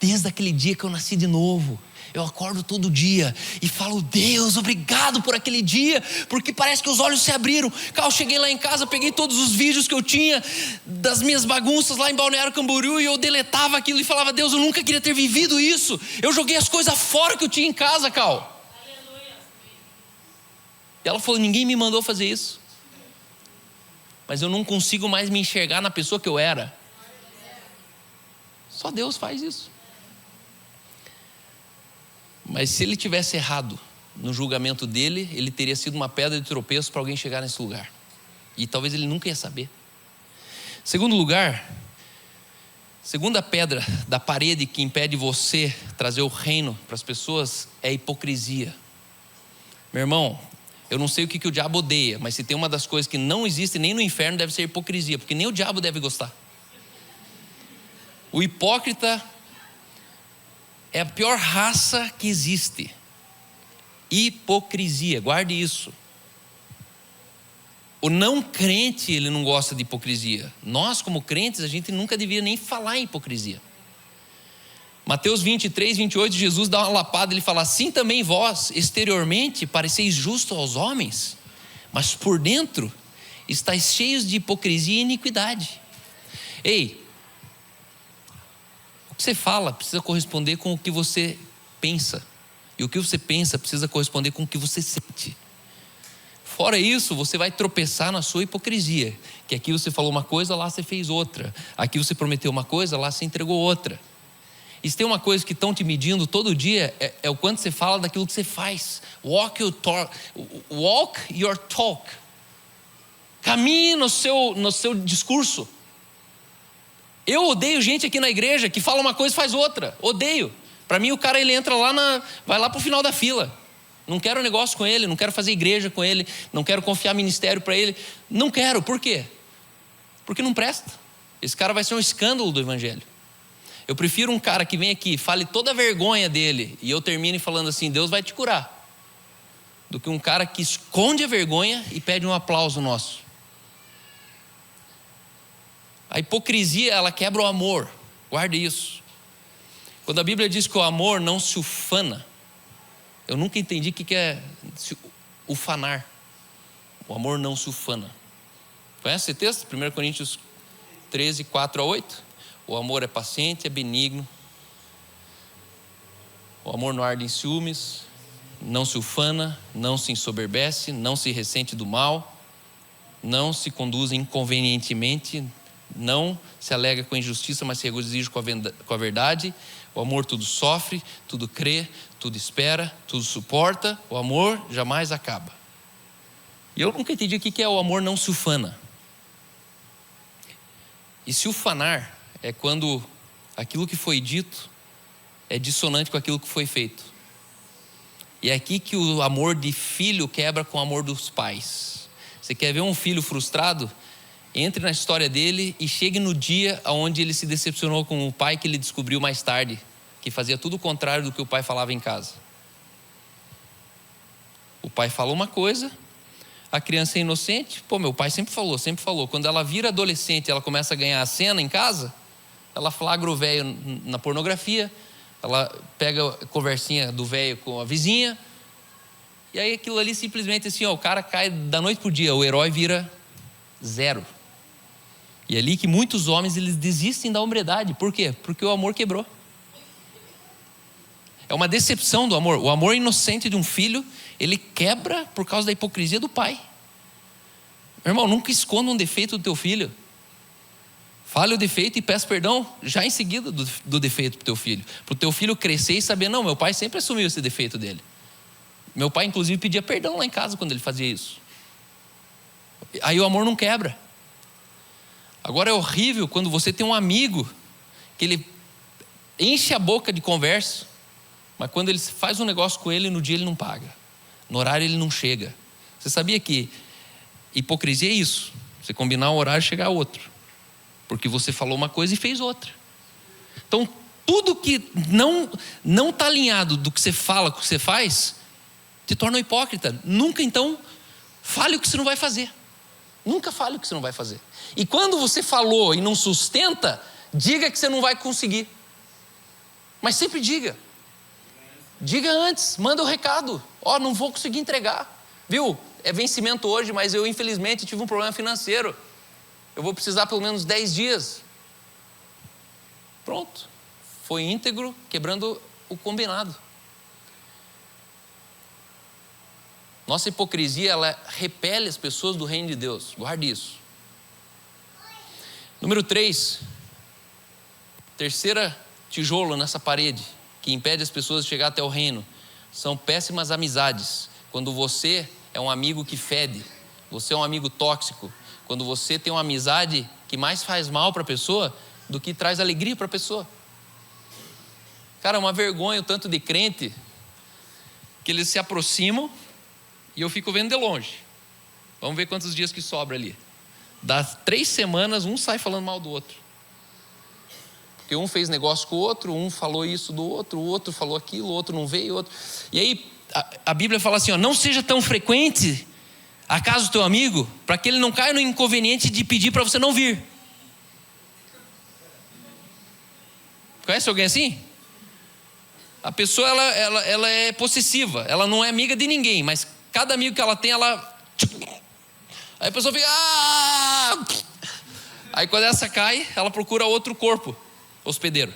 desde aquele dia que eu nasci de novo, eu acordo todo dia e falo, Deus, obrigado por aquele dia, porque parece que os olhos se abriram. Cal, cheguei lá em casa, peguei todos os vídeos que eu tinha das minhas bagunças lá em Balneário Camboriú e eu deletava aquilo e falava, Deus, eu nunca queria ter vivido isso. Eu joguei as coisas fora que eu tinha em casa, Cal. E ela falou, ninguém me mandou fazer isso. Mas eu não consigo mais me enxergar na pessoa que eu era. Só Deus faz isso. Mas se ele tivesse errado no julgamento dele, ele teria sido uma pedra de tropeço para alguém chegar nesse lugar. E talvez ele nunca ia saber. Segundo lugar, segunda pedra da parede que impede você trazer o reino para as pessoas é a hipocrisia. Meu irmão, eu não sei o que o diabo odeia, mas se tem uma das coisas que não existe nem no inferno, deve ser a hipocrisia, porque nem o diabo deve gostar. O hipócrita é a pior raça que existe. Hipocrisia, guarde isso. O não crente, ele não gosta de hipocrisia. Nós, como crentes, a gente nunca deveria nem falar em hipocrisia. Mateus 23, 28, Jesus dá uma lapada, ele fala, assim também vós, exteriormente, pareceis justos aos homens, mas por dentro, estáis cheios de hipocrisia e iniquidade. Ei, o que você fala precisa corresponder com o que você pensa, e o que você pensa precisa corresponder com o que você sente. Fora isso, você vai tropeçar na sua hipocrisia, que aqui você falou uma coisa, lá você fez outra, aqui você prometeu uma coisa, lá você entregou outra. E se tem uma coisa que estão te medindo todo dia, é o quanto você fala daquilo que você faz. Walk your talk. Caminhe no seu discurso. Eu odeio gente aqui na igreja que fala uma coisa e faz outra. Odeio. Para mim o cara ele entra lá, vai lá para o final da fila. Não quero negócio com ele, não quero fazer igreja com ele, não quero confiar ministério para ele. Não quero, por quê? Porque não presta. Esse cara vai ser um escândalo do evangelho. Eu prefiro um cara que vem aqui, fale toda a vergonha dele e eu termine falando assim, Deus vai te curar, do que um cara que esconde a vergonha e pede um aplauso nosso. A hipocrisia, ela quebra o amor, guarde isso. Quando a Bíblia diz que o amor não se ufana, eu nunca entendi o que é ufanar. O amor não se ufana. Conhece esse texto? 1 Coríntios 13, 4-8. O amor é paciente, é benigno. O amor não arde em ciúmes, não se ufana, não se ensoberbece, não se ressente do mal, não se conduz inconvenientemente, não se alega com injustiça, mas se regozija com a verdade. O amor tudo sofre, tudo crê, tudo espera, tudo suporta. O amor jamais acaba. E eu nunca entendi o que é o amor não se ufana. E se ufanar é quando aquilo que foi dito é dissonante com aquilo que foi feito. E é aqui que o amor de filho quebra com o amor dos pais. Você quer ver um filho frustrado? Entre na história dele e chegue no dia onde ele se decepcionou com o pai que ele descobriu mais tarde, que fazia tudo o contrário do que o pai falava em casa. O pai falou uma coisa, a criança é inocente. Meu pai sempre falou. Quando ela vira adolescente, ela começa a ganhar a cena em casa, ela flagra o velho na pornografia, ela pega a conversinha do velho com a vizinha, e aí aquilo ali simplesmente assim, o cara cai da noite pro dia, o herói vira zero. E é ali que muitos homens eles desistem da hombridade. Por quê? Porque o amor quebrou. É uma decepção do amor. O amor inocente de um filho, ele quebra por causa da hipocrisia do pai. Meu irmão, nunca esconda um defeito do teu filho. Fale o defeito e peça perdão já em seguida do defeito para o teu filho. Para o teu filho crescer e saber, não, meu pai sempre assumiu esse defeito dele. Meu pai, inclusive, pedia perdão lá em casa quando ele fazia isso. Aí o amor não quebra. Agora é horrível quando você tem um amigo que ele enche a boca de conversa, mas quando ele faz um negócio com ele, no dia ele não paga. No horário ele não chega. Você sabia que hipocrisia é isso? Você combinar um horário e chegar a outro. Porque você falou uma coisa e fez outra. Então, tudo que não está alinhado do que você fala, do que você faz, te torna um hipócrita. Nunca, então, fale o que você não vai fazer. Nunca fale o que você não vai fazer. E quando você falou e não sustenta, diga que você não vai conseguir. Mas sempre diga. Diga antes, manda o recado. Não vou conseguir entregar. Viu? É vencimento hoje, mas eu infelizmente tive um problema financeiro. Eu vou precisar pelo menos 10 dias. Pronto. Foi íntegro, quebrando o combinado. Nossa hipocrisia, ela repele as pessoas do reino de Deus. Guarde isso. Número 3. Terceira tijolo nessa parede que impede as pessoas de chegar até o reino. São péssimas amizades. Quando você é um amigo que fede. Você é um amigo tóxico. Quando você tem uma amizade que mais faz mal para a pessoa do que traz alegria para a pessoa. Cara, é uma vergonha o tanto de crente que eles se aproximam e eu fico vendo de longe. Vamos ver quantos dias que sobra ali. Das 3 semanas, um sai falando mal do outro. Porque um fez negócio com o outro, um falou isso do outro, o outro falou aquilo, o outro não veio, o outro... E aí a Bíblia fala assim, não seja tão frequente a casa do teu amigo, para que ele não caia no inconveniente de pedir para você não vir. Conhece alguém assim? A pessoa ela é possessiva, ela não é amiga de ninguém, mas cada amigo que ela tem, ela... Aí a pessoa fica... Aí quando essa cai, ela procura outro corpo hospedeiro.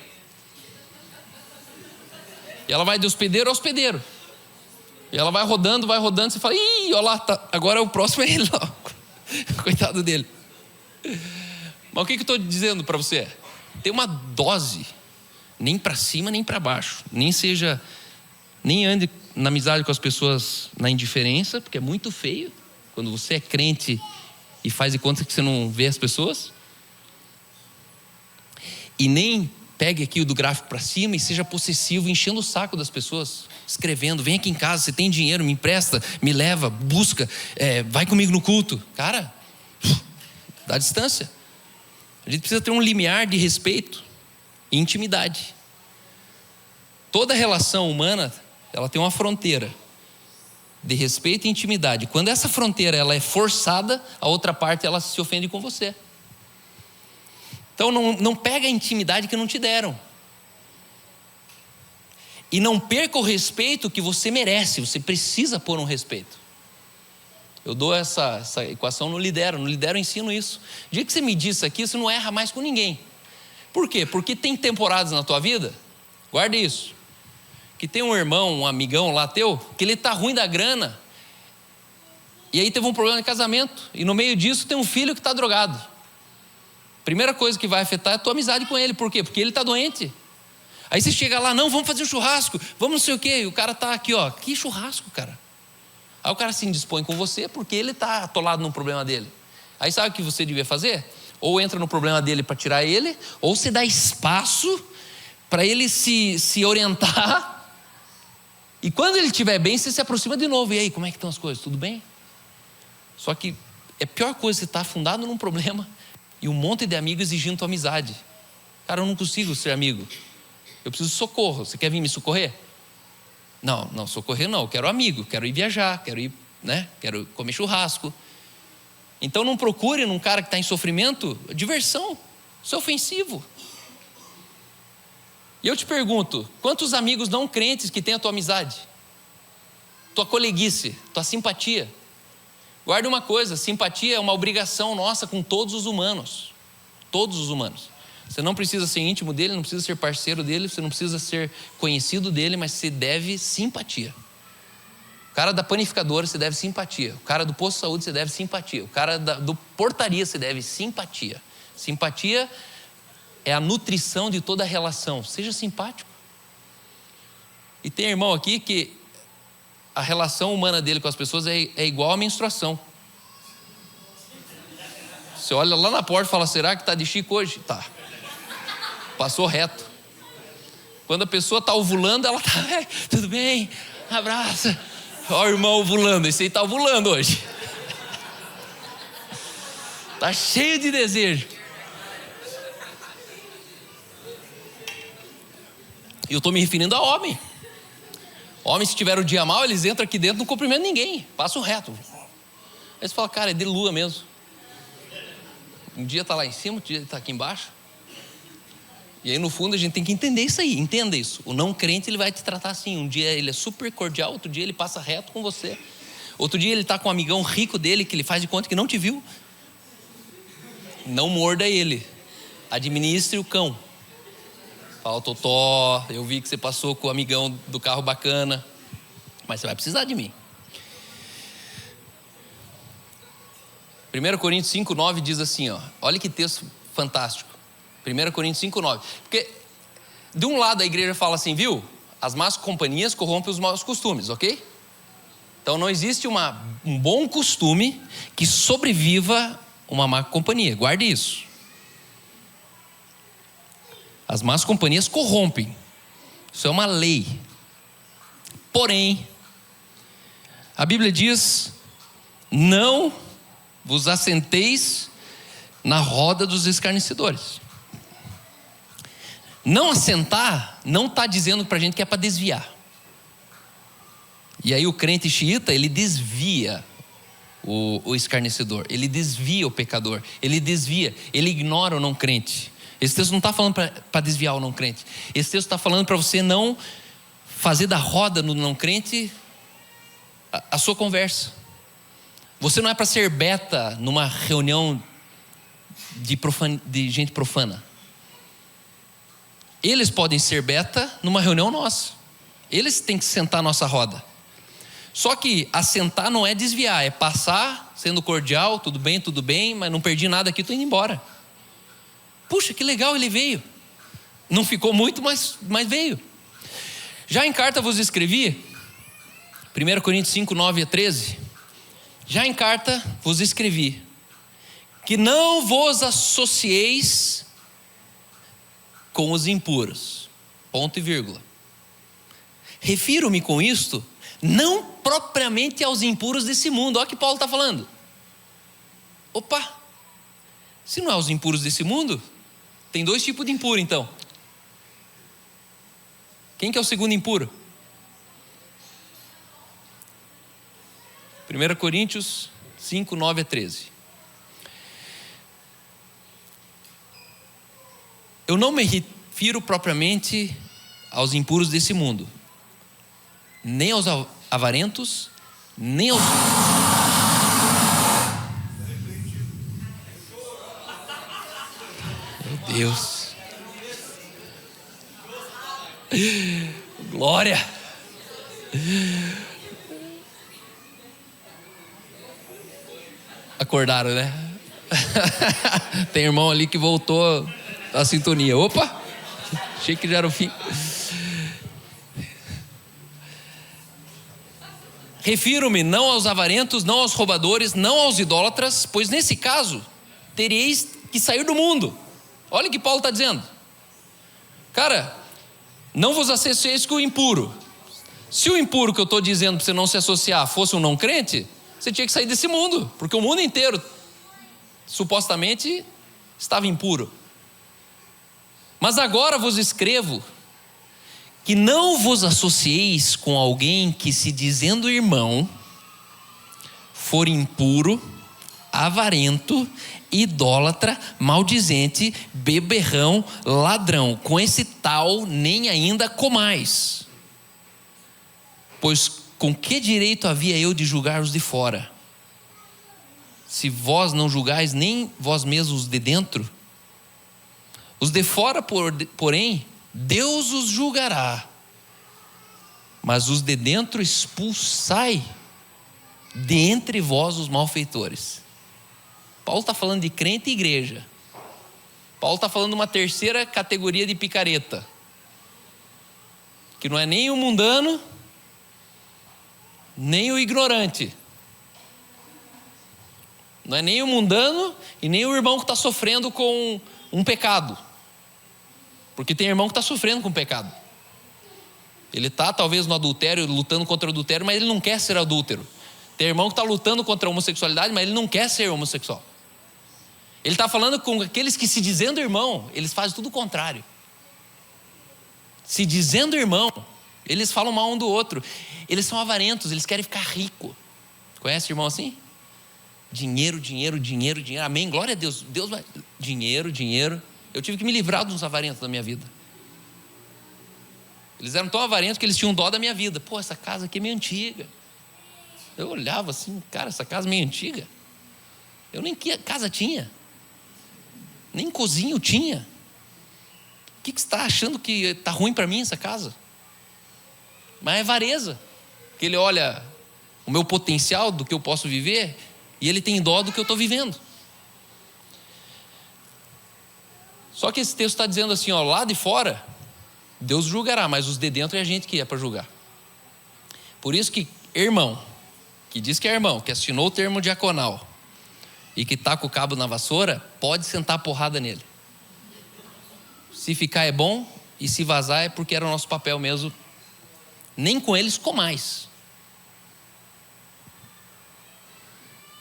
E ela vai de hospedeiro a hospedeiro. E ela vai rodando, você fala, ih, olha lá, tá, agora o próximo é ele lá. Coitado dele. Mas o que eu estou dizendo para você? Tem uma dose, nem para cima, nem para baixo. Nem ande na amizade com as pessoas na indiferença, porque é muito feio. Quando você é crente e faz de conta que você não vê as pessoas. E nem pegue aqui o do gráfico para cima e seja possessivo, enchendo o saco das pessoas, escrevendo, vem aqui em casa, você tem dinheiro, me empresta, me leva, busca, vai comigo no culto. Cara, dá distância. A gente precisa ter um limiar de respeito e intimidade. Toda relação humana, ela tem uma fronteira de respeito e intimidade. Quando essa fronteira ela é forçada, a outra parte ela se ofende com você. Então não pega a intimidade que não te deram. E não perca o respeito que você merece. Você precisa pôr um respeito. Eu dou essa equação no Lidero. No Lidero eu ensino isso. O dia que você me diz isso aqui, você não erra mais com ninguém. Por quê? Porque tem temporadas na tua vida, guarda isso, que tem um irmão, um amigão lá teu, que ele está ruim da grana. E aí teve um problema de casamento. E no meio disso tem um filho que está drogado. Primeira coisa que vai afetar é a tua amizade com ele. Por quê? Porque ele está doente. Aí você chega lá, não, vamos fazer um churrasco, vamos não sei o quê. E o cara está aqui, ó, que churrasco, cara? Aí o cara se indispõe com você porque ele está atolado no problema dele. Aí sabe o que você devia fazer? Ou entra no problema dele para tirar ele, ou você dá espaço para ele se orientar. E quando ele estiver bem, você se aproxima de novo. E aí, como é que estão as coisas? Tudo bem? Só que é a pior coisa, você está afundado num problema e um monte de amigos exigindo tua amizade. Cara, eu não consigo ser amigo. Eu preciso de socorro. Você quer vir me socorrer? Não, socorrer não. Eu quero amigo, quero ir viajar, quero ir, quero comer churrasco. Então não procure num cara que está em sofrimento diversão. Isso é ofensivo. E eu te pergunto, quantos amigos não crentes que têm a tua amizade? Tua coleguice, tua simpatia. Guarde uma coisa, simpatia é uma obrigação nossa com todos os humanos. Todos os humanos. Você não precisa ser íntimo dele, não precisa ser parceiro dele, você não precisa ser conhecido dele, mas você deve simpatia. O cara da panificadora, você deve simpatia. O cara do posto de saúde, você deve simpatia. O cara do portaria, você deve simpatia. Simpatia é a nutrição de toda a relação. Seja simpático. E tem irmão aqui que a relação humana dele com as pessoas é igual à menstruação. Você olha lá na porta e fala, será que está de chico hoje? Tá. Passou reto. Quando a pessoa está ovulando, ela está, tudo bem, abraça. Olha o irmão ovulando, esse aí está ovulando hoje. Está cheio de desejo. E eu estou me referindo a homem. Homens, se tiver o dia mal, eles entram aqui dentro, não cumprimentam ninguém, passam reto. Aí você fala, cara, é de lua mesmo. Um dia está lá em cima, outro dia está aqui embaixo. E aí no fundo a gente tem que entender isso aí, entenda isso. O não crente ele vai te tratar assim, um dia ele é super cordial, outro dia ele passa reto com você. Outro dia ele está com um amigão rico dele, que ele faz de conta que não te viu. Não morda ele, administre o cão. Fala, Totó, eu vi que você passou com o amigão do carro bacana, mas você vai precisar de mim. 1 Coríntios 5,9 diz assim, ó, olha que texto fantástico. 1 Coríntios 5,9. Porque de um lado a igreja fala assim, viu? As más companhias corrompem os maus costumes, ok? Então não existe um bom costume que sobreviva uma má companhia. Guarde isso. As más companhias corrompem. Isso é uma lei. Porém, a Bíblia diz, não vos assenteis na roda dos escarnecedores. Não assentar, não está dizendo para a gente que é para desviar. E aí o crente xiita, ele desvia o escarnecedor, ele desvia o pecador, ele desvia, ele ignora o não crente. Esse texto não está falando para desviar o não crente. Esse texto está falando para você não fazer da roda no não crente a sua conversa. Você não é para ser beta numa reunião de gente profana. Eles podem ser beta numa reunião nossa. Eles têm que sentar a nossa roda. Só que assentar não é desviar, é passar sendo cordial, tudo bem, mas não perdi nada aqui, estou indo embora. Puxa, que legal, ele veio. Não ficou muito, mas veio. Já em carta vos escrevi, 1 Coríntios 5, 9 a 13. Já em carta vos escrevi que não vos associeis com os impuros. Ponto e vírgula. Refiro-me com isto não propriamente aos impuros desse mundo. Olha o que Paulo está falando. Opa, se não é aos impuros desse mundo, tem dois tipos de impuro então. Quem que é o segundo impuro? 1 Coríntios 5, 9 a 13. Eu não me refiro propriamente aos impuros desse mundo, nem aos avarentos, nem aos... Meu Deus. Glória. Acordaram, né? Tem irmão ali que voltou a sintonia. Opa, achei que já era o fim. Refiro-me não aos avarentos, não aos roubadores, não aos idólatras, pois nesse caso tereis que sair do mundo. Olha o que Paulo está dizendo. Cara, não vos associeis com o impuro. Se o impuro que eu estou dizendo para você não se associar fosse um não crente, você tinha que sair desse mundo, porque o mundo inteiro supostamente estava impuro. Mas agora vos escrevo que não vos associeis com alguém que, se dizendo irmão, for impuro, avarento, idólatra, maldizente, beberrão, ladrão. Com esse tal nem ainda comais. Pois com que direito havia eu de julgar os de fora? Se vós não julgais nem vós mesmos os de dentro? Os de fora, porém, Deus os julgará. Mas os de dentro expulsai de entre vós os malfeitores. Paulo está falando de crente e igreja. Paulo está falando de uma terceira categoria de picareta, que não é nem o mundano, nem o ignorante. Não é nem o mundano e nem o irmão que está sofrendo com um pecado. Porque tem irmão que está sofrendo com pecado. Ele está talvez no adultério, lutando contra o adultério, mas ele não quer ser adúltero. Tem irmão que está lutando contra a homossexualidade, mas ele não quer ser homossexual. Ele está falando com aqueles que, se dizendo irmão, eles fazem tudo o contrário. Se dizendo irmão, eles falam mal um do outro. Eles são avarentos, eles querem ficar rico. Conhece irmão assim? Dinheiro, dinheiro, dinheiro, dinheiro. Amém, glória a Deus. Deus vai... Dinheiro, dinheiro. Eu tive que me livrar de uns avarentos da minha vida. Eles eram tão avarentos que eles tinham dó da minha vida. Pô, essa casa aqui é meio antiga. Eu olhava assim, cara, essa casa é meio antiga. Eu nem que casa tinha. Nem cozinha eu tinha. O que você está achando que está ruim para mim essa casa? Mas é avareza. Que ele olha o meu potencial do que eu posso viver e ele tem dó do que eu estou vivendo. Só que esse texto está dizendo assim, ó, lá de fora Deus julgará, mas os de dentro é a gente que é para julgar. Por isso que irmão, que diz que é irmão, que assinou o termo diaconal e que está com o cabo na vassoura, pode sentar a porrada nele. Se ficar é bom, e se vazar é porque era o nosso papel mesmo. Nem com eles com mais.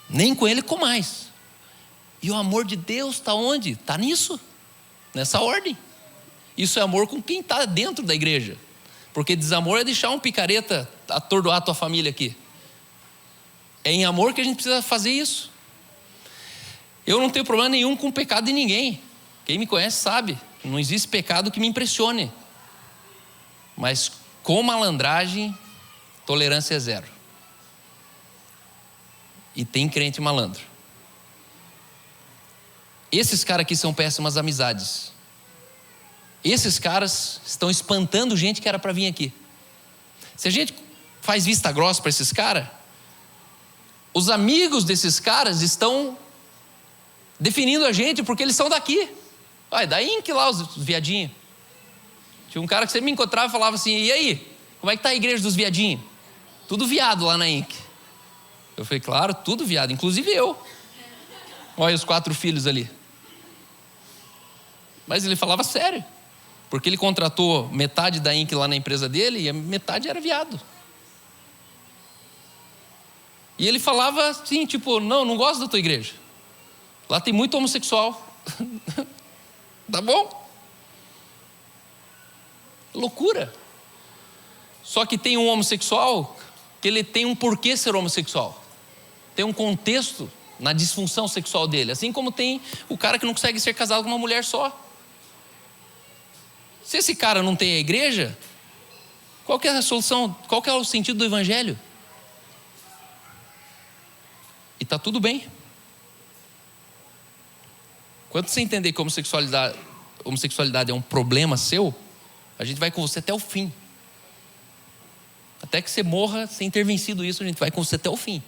Nem com ele com mais. E o amor de Deus está onde? Está nisso, nessa ordem. Isso é amor com quem está dentro da igreja. Porque desamor é deixar um picareta atordoar a tua família aqui. É em amor que a gente precisa fazer isso. Eu não tenho problema nenhum com o pecado de ninguém. Quem me conhece sabe, não existe pecado que me impressione. Mas com malandragem, tolerância é zero. E tem crente malandro. Esses caras aqui são péssimas amizades. Esses caras estão espantando gente que era para vir aqui. Se a gente faz vista grossa para esses caras, os amigos desses caras estão definindo a gente porque eles são daqui. Olha, daí que lá os viadinhos. Tinha um cara que sempre me encontrava e falava assim, e aí, como é que tá a igreja dos viadinhos? Tudo viado lá na Inc. Eu falei, claro, tudo viado, inclusive eu. Olha os 4 filhos ali. Mas ele falava sério, porque ele contratou metade da Inc lá na empresa dele e a metade era viado. E ele falava assim, tipo, não gosto da tua igreja. Lá tem muito homossexual. Tá bom? Loucura. Só que tem um homossexual que ele tem um porquê ser homossexual. Tem um contexto na disfunção sexual dele. Assim como tem o cara que não consegue ser casado com uma mulher só. Se esse cara não tem a igreja, qual que é a solução? Qual que é o sentido do evangelho? E está tudo bem. Quando você entender que a homossexualidade é um problema seu, a gente vai com você até o fim. Até que você morra sem ter vencido isso, a gente vai com você até o fim.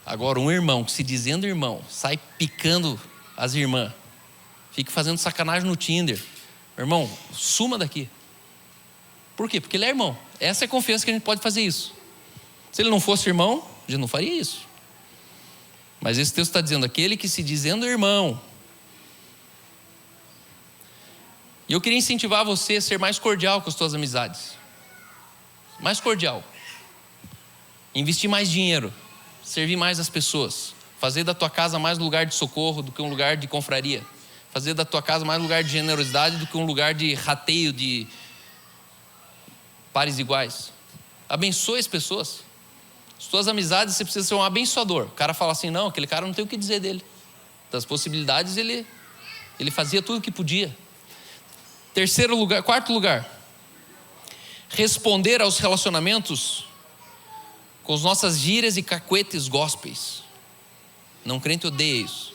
Agora, um irmão que se dizendo irmão, sai picando as irmãs, fica fazendo sacanagem no Tinder. Irmão, suma daqui. Por quê? Porque ele é irmão. Essa é a confiança que a gente pode fazer isso. Se ele não fosse irmão, a gente não faria isso. Mas esse texto está dizendo, aquele que se dizendo irmão. E eu queria incentivar você a ser mais cordial com as tuas amizades. Mais cordial. Investir mais dinheiro. Servir mais as pessoas. Fazer da tua casa mais lugar de socorro do que um lugar de confraria. Fazer da tua casa mais lugar de generosidade do que um lugar de rateio de pares iguais. Abençoe as pessoas. As tuas amizades, você precisa ser um abençoador. O cara fala assim, não, aquele cara não tem o que dizer dele. Das possibilidades, ele fazia tudo o que podia. Quarto lugar. Responder aos relacionamentos com as nossas gírias e cacuetes gospels. Não crente odeia isso.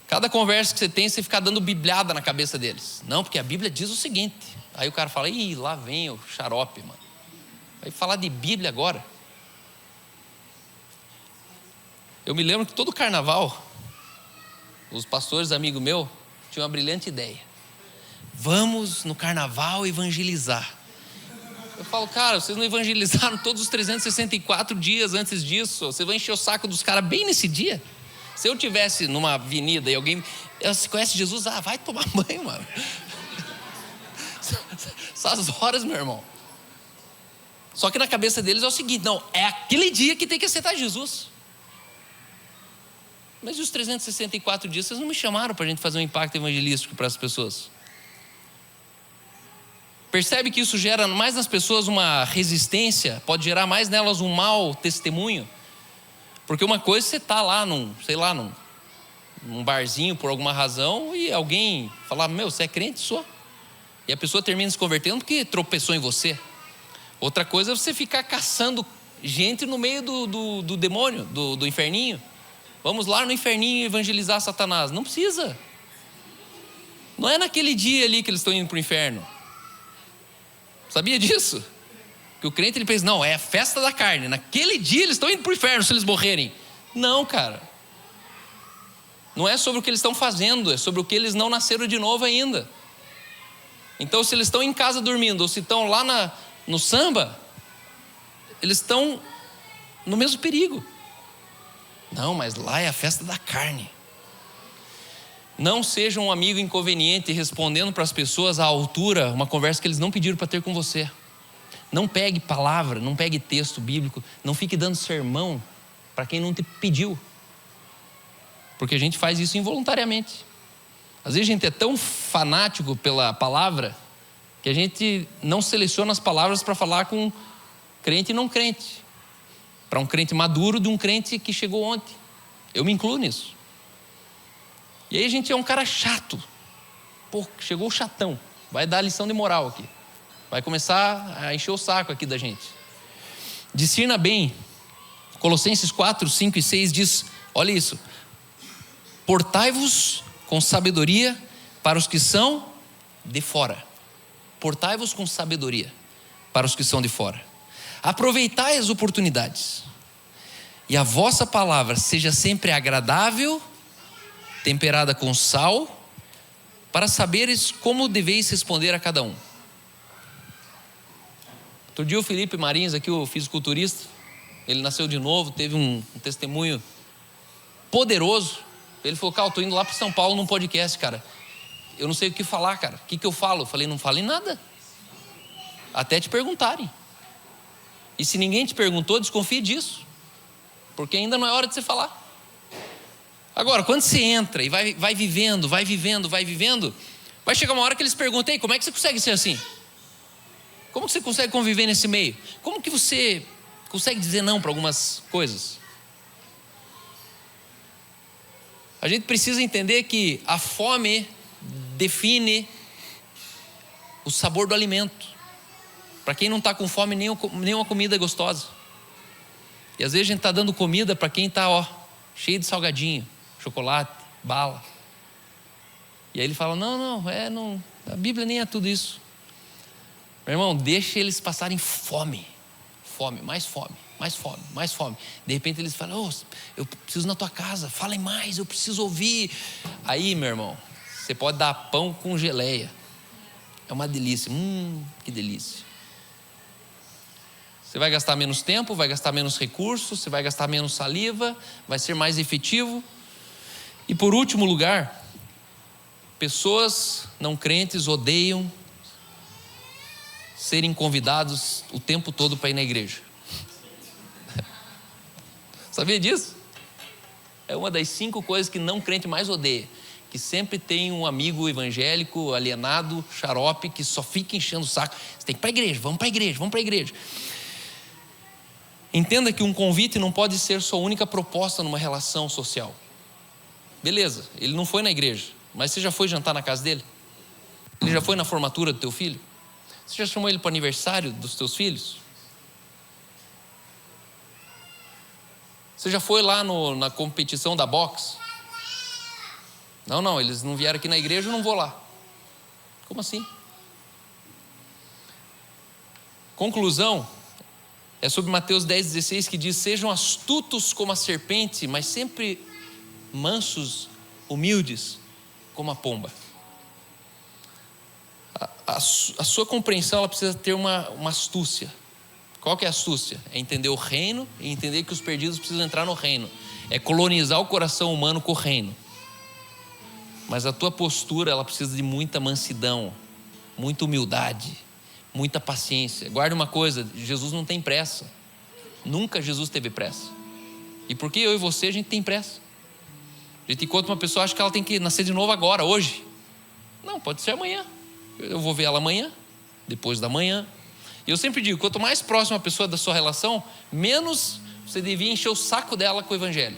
Cada conversa que você tem, você fica dando bibliada na cabeça deles. Não, porque a Bíblia diz o seguinte. Aí o cara fala, ih, lá vem o xarope, mano. Vai falar de Bíblia agora. Eu me lembro que todo carnaval, os pastores amigos meus tinham uma brilhante ideia. Vamos no carnaval evangelizar. Eu falo, cara, vocês não evangelizaram todos os 364 dias antes disso. Você vai encher o saco dos caras bem nesse dia. Se eu tivesse numa avenida e alguém... Você conhece Jesus? Vai tomar banho, mano. Essas horas, meu irmão. Só que na cabeça deles é o seguinte: não, é aquele dia que tem que aceitar Jesus. Mas e os 364 dias? Vocês não me chamaram para a gente fazer um impacto evangelístico para as pessoas? Percebe que isso gera mais nas pessoas uma resistência, pode gerar mais nelas um mau testemunho? Porque uma coisa é você estar lá num barzinho por alguma razão e alguém falar, meu, você é crente? Sou. E a pessoa termina se convertendo porque tropeçou em você. Outra coisa é você ficar caçando gente no meio do demônio, do inferninho. Vamos lá no inferninho evangelizar Satanás. Não precisa. Não é naquele dia ali que eles estão indo para o inferno. Sabia disso? Que o crente ele pensa, não, é a festa da carne. Naquele dia eles estão indo para o inferno se eles morrerem. Não, cara. Não é sobre o que eles estão fazendo, é sobre o que eles não nasceram de novo ainda. Então, se eles estão em casa dormindo, ou se estão lá no samba, eles estão no mesmo perigo. Não, mas lá é a festa da carne. Não seja um amigo inconveniente respondendo para as pessoas à altura uma conversa que eles não pediram para ter com você. Não pegue palavra, não pegue texto bíblico, não fique dando sermão para quem não te pediu. Porque a gente faz isso involuntariamente. Às vezes a gente é tão fanático pela palavra que a gente não seleciona as palavras para falar com crente e não crente. Para um crente maduro de um crente que chegou ontem. Eu me incluo nisso. E aí a gente é um cara chato. Pô, chegou o chatão. Vai dar lição de moral aqui. Vai começar a encher o saco aqui da gente. Discirna bem. Colossenses 4, 5 e 6 diz, olha isso. Portai-vos com sabedoria para os que são de fora. Portai-vos com sabedoria para os que são de fora. Aproveitai as oportunidades. E a vossa palavra seja sempre agradável, temperada com sal, para saberes como deveis responder a cada um. Outro dia o Felipe Marins, aqui o fisiculturista, ele nasceu de novo, teve um testemunho poderoso. Ele falou, cara, eu estou indo lá para São Paulo num podcast, cara. Eu não sei o que falar, cara. O que eu falo? Eu falei, não fale nada. Até te perguntarem. E se ninguém te perguntou, desconfie disso. Porque ainda não é hora de você falar. Agora, quando você entra e vai vivendo, vai chegar uma hora que eles perguntam, ei, como é que você consegue ser assim? Como que você consegue conviver nesse meio? Como que você consegue dizer não para algumas coisas? A gente precisa entender que a fome define o sabor do alimento. Para quem não está com fome, nenhuma comida é gostosa. E às vezes a gente está dando comida para quem está cheio de salgadinho, chocolate, bala. E aí ele fala, não, a Bíblia nem é tudo isso. Meu irmão, deixa eles passarem fome. Fome, mais fome. De repente eles falam, eu preciso ir na tua casa, falem mais, eu preciso ouvir. Aí, meu irmão, você pode dar pão com geleia. É uma delícia, que delícia. Você vai gastar menos tempo, vai gastar menos recursos, você vai gastar menos saliva, vai ser mais efetivo. E por último lugar, pessoas não crentes odeiam serem convidados o tempo todo para ir na igreja. Sabia disso? É uma das 5 coisas que não crente mais odeia. Que sempre tem um amigo evangélico, alienado, xarope, que só fica enchendo o saco. Você tem que ir para a igreja, vamos para a igreja. Entenda que um convite não pode ser sua única proposta numa relação social. Beleza, ele não foi na igreja, mas você já foi jantar na casa dele? Ele já foi na formatura do teu filho? Você já chamou ele para o aniversário dos teus filhos? Você já foi lá na competição da boxe? Não, eles não vieram aqui na igreja, eu não vou lá. Como assim? Conclusão é sobre Mateus 10,16 que diz, sejam astutos como a serpente, mas sempre mansos humildes como a pomba. A sua compreensão, ela precisa ter uma astúcia. Qual que é a astúcia? É entender o reino e entender que os perdidos precisam entrar no reino. É colonizar o coração humano com o reino. Mas a tua postura, ela precisa de muita mansidão, muita humildade, muita paciência. Guarda uma coisa, Jesus não tem pressa. Nunca Jesus teve pressa. E por que eu e você, a gente tem pressa? A gente encontra uma pessoa, acha que ela tem que nascer de novo agora, hoje. Não, pode ser amanhã. Eu vou ver ela amanhã, depois da manhã. E eu sempre digo, quanto mais próxima a pessoa da sua relação, menos você devia encher o saco dela com o evangelho.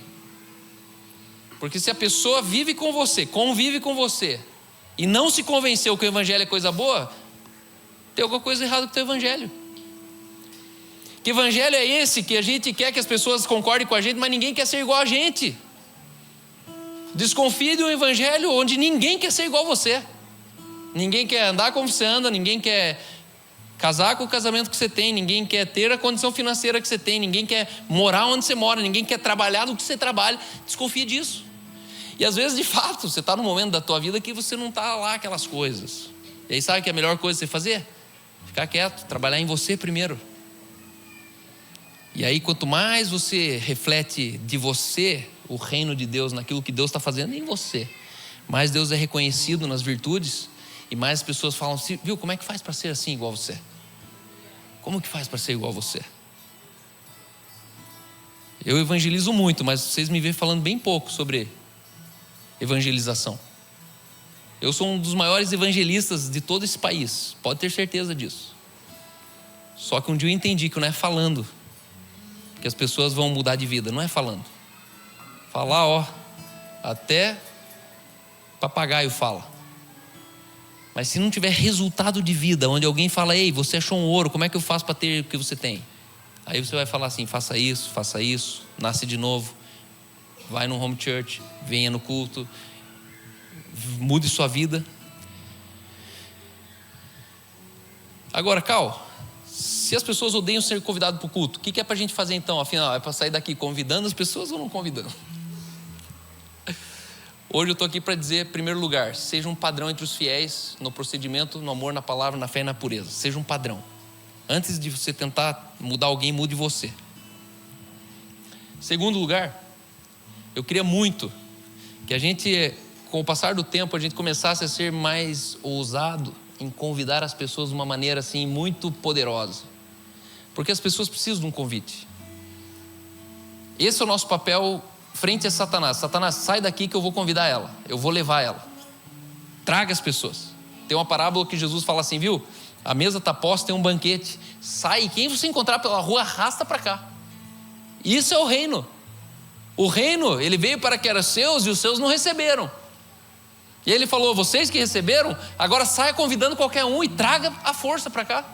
Porque se a pessoa vive com você, convive com você, e não se convenceu que o evangelho é coisa boa, tem alguma coisa errada com o teu evangelho. Que evangelho é esse que a gente quer que as pessoas concordem com a gente, mas ninguém quer ser igual a gente? Desconfie de um evangelho onde ninguém quer ser igual a você. Ninguém quer andar como você anda, ninguém quer casar com o casamento que você tem, ninguém quer ter a condição financeira que você tem, ninguém quer morar onde você mora, ninguém quer trabalhar do que você trabalha. Desconfie disso. E às vezes, de fato, você está num momento da tua vida que você não está lá aquelas coisas. E aí sabe que é a melhor coisa você fazer? Ficar quieto, trabalhar em você primeiro. E aí quanto mais você reflete de você, o reino de Deus, naquilo que Deus está fazendo em você, mais Deus é reconhecido nas virtudes. E mais as pessoas falam assim, viu, como é que faz para ser assim igual você? Como que faz para ser igual você? Eu evangelizo muito, mas vocês me veem falando bem pouco sobre evangelização. Eu sou um dos maiores evangelistas de todo esse país, pode ter certeza disso. Só que um dia eu entendi que não é falando que as pessoas vão mudar de vida, não é falando. Falar, ó, até papagaio fala. Mas se não tiver resultado de vida, onde alguém fala, ei, você achou um ouro, como é que eu faço para ter o que você tem? Aí você vai falar assim, faça isso, nasce de novo, vai no home church, venha no culto, mude sua vida. Agora, Cal, se as pessoas odeiam ser convidadas para o culto, o que é para a gente fazer então? Afinal, é para sair daqui convidando as pessoas ou não convidando? Hoje eu estou aqui para dizer, em primeiro lugar, seja um padrão entre os fiéis no procedimento, no amor, na palavra, na fé e na pureza. Seja um padrão. Antes de você tentar mudar alguém, mude você. Segundo lugar, eu queria muito que a gente, com o passar do tempo, a gente começasse a ser mais ousado em convidar as pessoas de uma maneira assim muito poderosa. Porque as pessoas precisam de um convite. Esse é o nosso papel frente a Satanás. Satanás, sai daqui que eu vou convidar ela, eu vou levar ela. Traga as pessoas. Tem uma parábola que Jesus fala assim, viu? A mesa está posta, tem um banquete. Sai, quem você encontrar pela rua, arrasta para cá. Isso é o reino. O reino, ele veio para que eram seus e os seus não receberam. E ele falou, vocês que receberam, agora saia convidando qualquer um e traga a força para cá.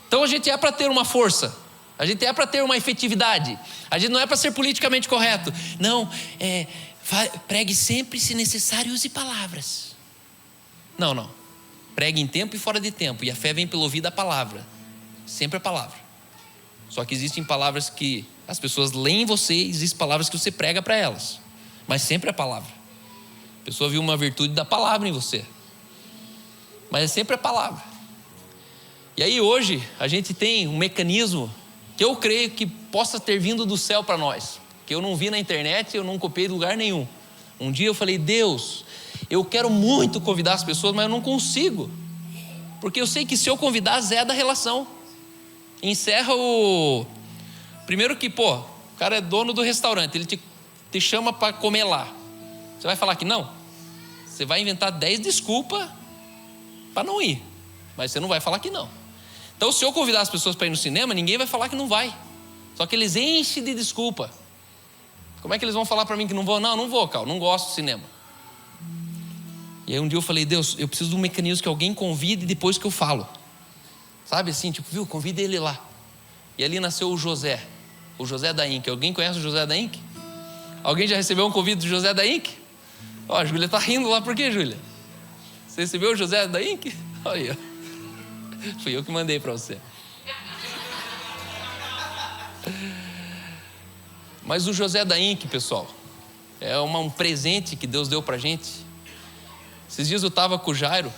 Então a gente é para ter uma força. A gente é para ter uma efetividade. A gente não é para ser politicamente correto. Não, pregue sempre, se necessário, use palavras. Não. Pregue em tempo e fora de tempo. E a fé vem pelo ouvir da palavra. Sempre a palavra. Só que existem palavras que as pessoas leem em você, existem palavras que você prega para elas. Mas sempre a palavra. A pessoa viu uma virtude da palavra em você. Mas é sempre a palavra. E aí hoje a gente tem um mecanismo que eu creio que possa ter vindo do céu para nós, que eu não vi na internet, eu não copiei de lugar nenhum. Um dia eu falei, Deus, eu quero muito convidar as pessoas, mas eu não consigo, porque eu sei que se eu convidar, Zé da relação. Encerra o... Primeiro que, o cara é dono do restaurante, ele te chama para comer lá. Você vai falar que não? Você vai inventar 10 desculpas para não ir, mas você não vai falar que não. Então, se eu convidar as pessoas para ir no cinema, ninguém vai falar que não vai. Só que eles enchem de desculpa. Como é que eles vão falar para mim que não vou? Não vou, Cal, não gosto de cinema. E aí um dia eu falei, Deus, eu preciso de um mecanismo que alguém convide depois que eu falo. Sabe assim, viu, convida ele lá. E ali nasceu o José da Inc. Alguém conhece o José da Inc? Alguém já recebeu um convite do José da Inc? Ó, a Júlia está rindo lá, por quê, Júlia? Você recebeu o José da Inc? Olha aí. Fui eu que mandei para você. Mas o José da Inc, pessoal, É um presente que Deus deu pra gente. Esses dias eu estava com o Jairo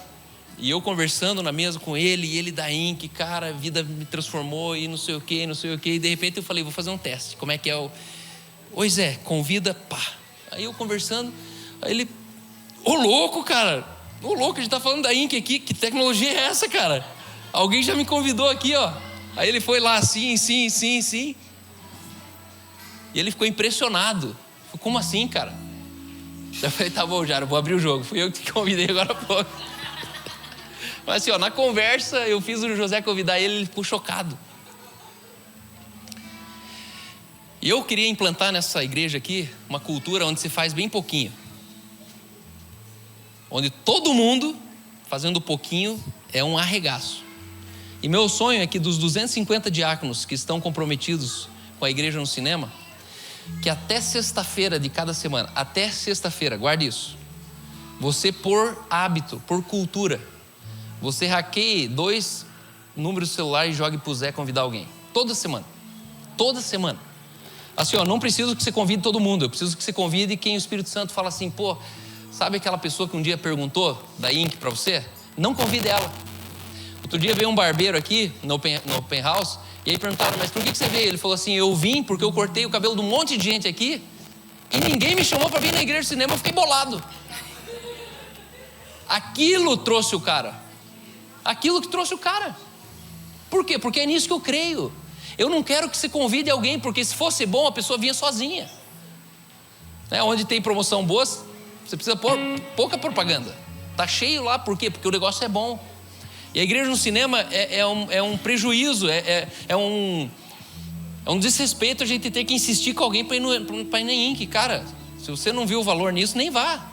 e eu conversando na mesa com ele, e ele da INC, cara, a vida me transformou e não sei o que, e de repente eu falei, vou fazer um teste, como é que é o... Oi Zé, convida, pá. Aí eu conversando, aí ele, ô louco, cara, ô louco, a gente tá falando da INC aqui, que tecnologia é essa, cara? Alguém já me convidou aqui, ó. Aí ele foi lá, sim. E ele ficou impressionado. Falei, como assim, cara? Eu falei, tá bom, Jairo, vou abrir o jogo. Fui eu que te convidei agora há pouco. Mas assim, ó, na conversa, eu fiz o José convidar ele ficou chocado. E eu queria implantar nessa igreja aqui uma cultura onde se faz bem pouquinho. Onde todo mundo, fazendo pouquinho, é um arregaço. E meu sonho é que dos 250 diáconos que estão comprometidos com a igreja no cinema, que até sexta-feira de cada semana, até sexta-feira, guarde isso, você por hábito, por cultura, você hackeie 2 números do celular e jogue pro Zé convidar alguém. Toda semana. Assim, ó, não preciso que você convide todo mundo, eu preciso que você convide quem o Espírito Santo fala assim, pô, sabe aquela pessoa que um dia perguntou da INC para você? Não convide ela. Outro dia veio um barbeiro aqui no open house, e aí perguntaram, mas por que você veio? Ele falou assim, eu vim porque eu cortei o cabelo de um monte de gente aqui e ninguém me chamou para vir na igreja de cinema, eu fiquei bolado. Aquilo trouxe o cara. Aquilo que trouxe o cara. Por quê? Porque é nisso que eu creio. Eu não quero que você convide alguém, porque se fosse bom, a pessoa vinha sozinha. Onde tem promoção boa, você precisa pôr pouca propaganda. Tá cheio lá, por quê? Porque o negócio é bom. E a igreja no cinema é um prejuízo, é um desrespeito a gente ter que insistir com alguém para ir na INC. Cara, se você não viu o valor nisso, nem vá.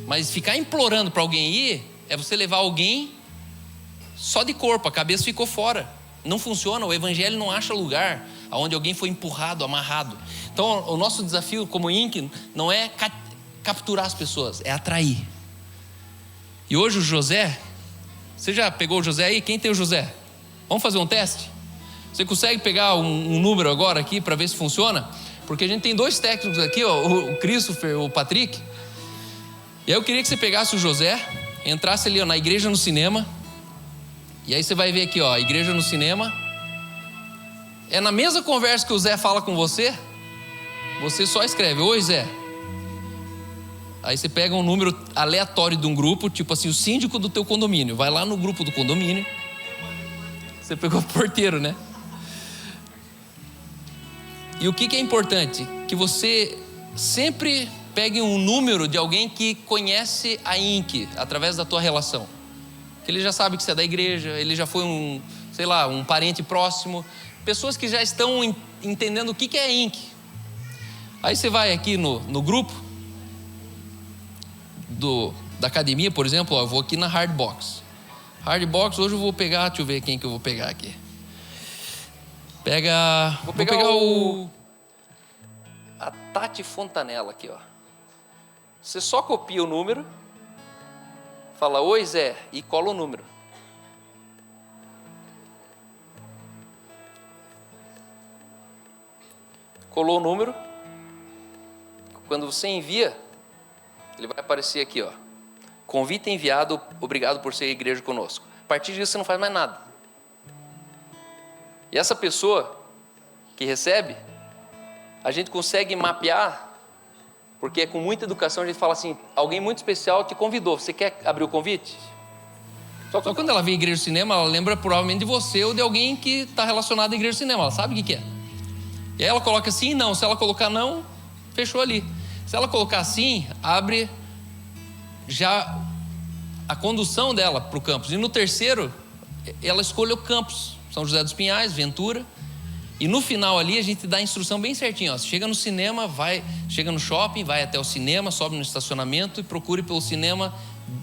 Mas ficar implorando para alguém ir, é você levar alguém só de corpo, a cabeça ficou fora. Não funciona, o evangelho não acha lugar onde alguém foi empurrado, amarrado. Então o nosso desafio como INC não é capturar as pessoas, é atrair. E hoje o José, você já pegou o José aí? Quem tem o José? Vamos fazer um teste? Você consegue pegar um número agora aqui para ver se funciona? Porque a gente tem 2 técnicos aqui, ó, o Christopher, o Patrick. E aí eu queria que você pegasse o José, entrasse ali, ó, na igreja no cinema. E aí você vai ver aqui, ó, a igreja no cinema. É na mesma conversa que o Zé fala com você, você só escreve, oi Zé. Aí você pega um número aleatório de um grupo, tipo assim, o síndico do teu condomínio. Vai lá no grupo do condomínio. Você pegou o porteiro, né? E o que é importante? Que você sempre pegue um número de alguém que conhece a INC, através da tua relação. Que ele já sabe que você é da igreja, ele já foi um parente próximo. Pessoas que já estão entendendo o que é a INC. Aí você vai aqui no grupo da academia, por exemplo, ó, eu vou aqui na Hardbox. Hardbox, hoje eu vou pegar, deixa eu ver quem que eu vou pegar aqui. Vou pegar a Tati Fontanella aqui, ó. Você só copia o número, fala, oi Zé, e cola o número. Colou o número. Quando você envia, ele vai aparecer aqui, ó. Convite enviado, obrigado por ser igreja conosco. A partir disso você não faz mais nada. E essa pessoa que recebe, a gente consegue mapear, porque é com muita educação a gente fala assim, alguém muito especial te convidou, você quer abrir o convite? Só que quando ela vê igreja de cinema, ela lembra provavelmente de você ou de alguém que está relacionado à igreja de cinema, ela sabe o que é. E aí ela coloca sim, não, se ela colocar não, fechou ali. Se ela colocar sim, abre já a condução dela para o campus. E no terceiro, ela escolhe o campus, São José dos Pinhais, Ventura. E no final ali a gente dá a instrução bem certinho, ó. Chega no cinema, chega no shopping, vai até o cinema, sobe no estacionamento e procure pelo cinema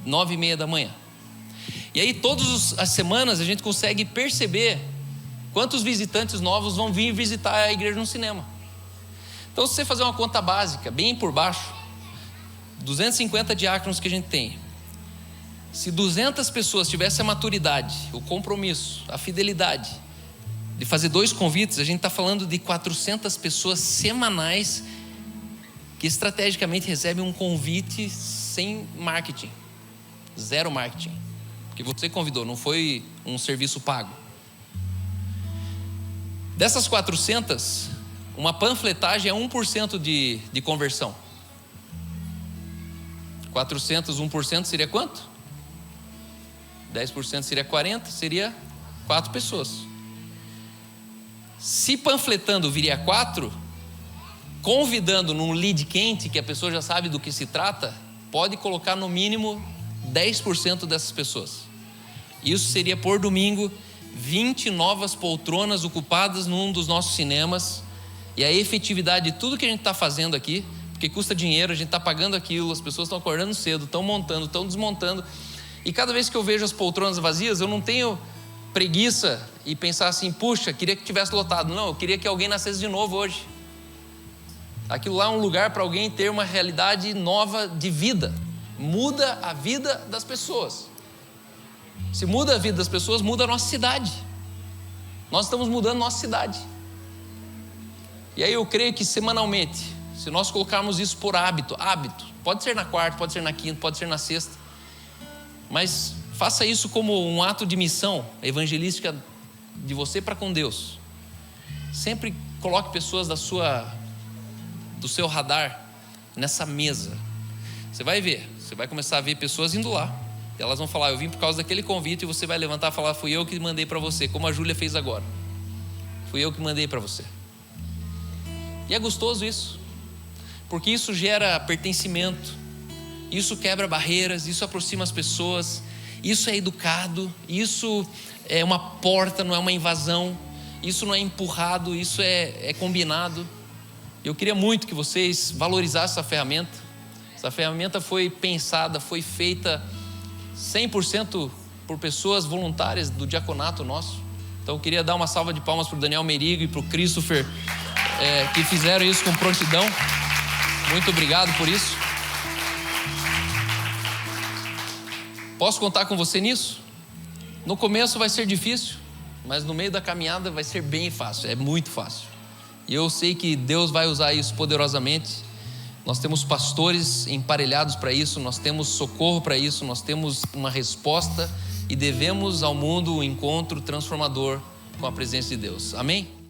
9h30 da manhã. E aí todas as semanas a gente consegue perceber quantos visitantes novos vão vir visitar a igreja no cinema. Então se você fazer uma conta básica, bem por baixo, 250 diáconos que a gente tem, se 200 pessoas tivessem a maturidade, o compromisso, a fidelidade de fazer 2 convites, a gente está falando de 400 pessoas semanais que estrategicamente recebem um convite sem marketing, zero marketing, porque você convidou, não foi um serviço pago. Dessas 400, uma panfletagem é 1% de conversão. 400, 1% seria quanto? 10% seria 40, seria 4 pessoas. Se panfletando viria 4, convidando num lead quente, que a pessoa já sabe do que se trata, pode colocar no mínimo 10% dessas pessoas. Isso seria por domingo 20 novas poltronas ocupadas num dos nossos cinemas. E a efetividade de tudo que a gente está fazendo aqui, porque custa dinheiro, a gente está pagando aquilo, as pessoas estão acordando cedo, estão montando, estão desmontando. E cada vez que eu vejo as poltronas vazias, eu não tenho preguiça e pensar assim, puxa, queria que tivesse lotado. Não, eu queria que alguém nascesse de novo hoje. Aquilo lá é um lugar para alguém ter uma realidade nova de vida. Muda a vida das pessoas. Se muda a vida das pessoas, muda a nossa cidade. Nós estamos mudando nossa cidade. E aí eu creio que semanalmente, se nós colocarmos isso por hábito, pode ser na quarta, pode ser na quinta, pode ser na sexta, mas faça isso como um ato de missão evangelística de você para com Deus. Sempre coloque pessoas do seu radar nessa mesa. Você vai ver, você vai começar a ver pessoas indo lá. E elas vão falar, eu vim por causa daquele convite, e você vai levantar e falar, fui eu que mandei para você, como a Júlia fez agora. Fui eu que mandei para você. E é gostoso isso, porque isso gera pertencimento, isso quebra barreiras, isso aproxima as pessoas, isso é educado, isso é uma porta, não é uma invasão, isso não é empurrado, isso é combinado. Eu queria muito que vocês valorizassem essa ferramenta. Essa ferramenta foi pensada, foi feita 100% por pessoas voluntárias do diaconato nosso. Então eu queria dar uma salva de palmas para o Daniel Merigo e para o Christopher, que fizeram isso com prontidão. Muito obrigado por isso. Posso contar com você nisso? No começo vai ser difícil, mas no meio da caminhada vai ser bem fácil, é muito fácil. E eu sei que Deus vai usar isso poderosamente. Nós temos pastores emparelhados para isso, nós temos socorro para isso, nós temos uma resposta e devemos ao mundo um encontro transformador com a presença de Deus. Amém?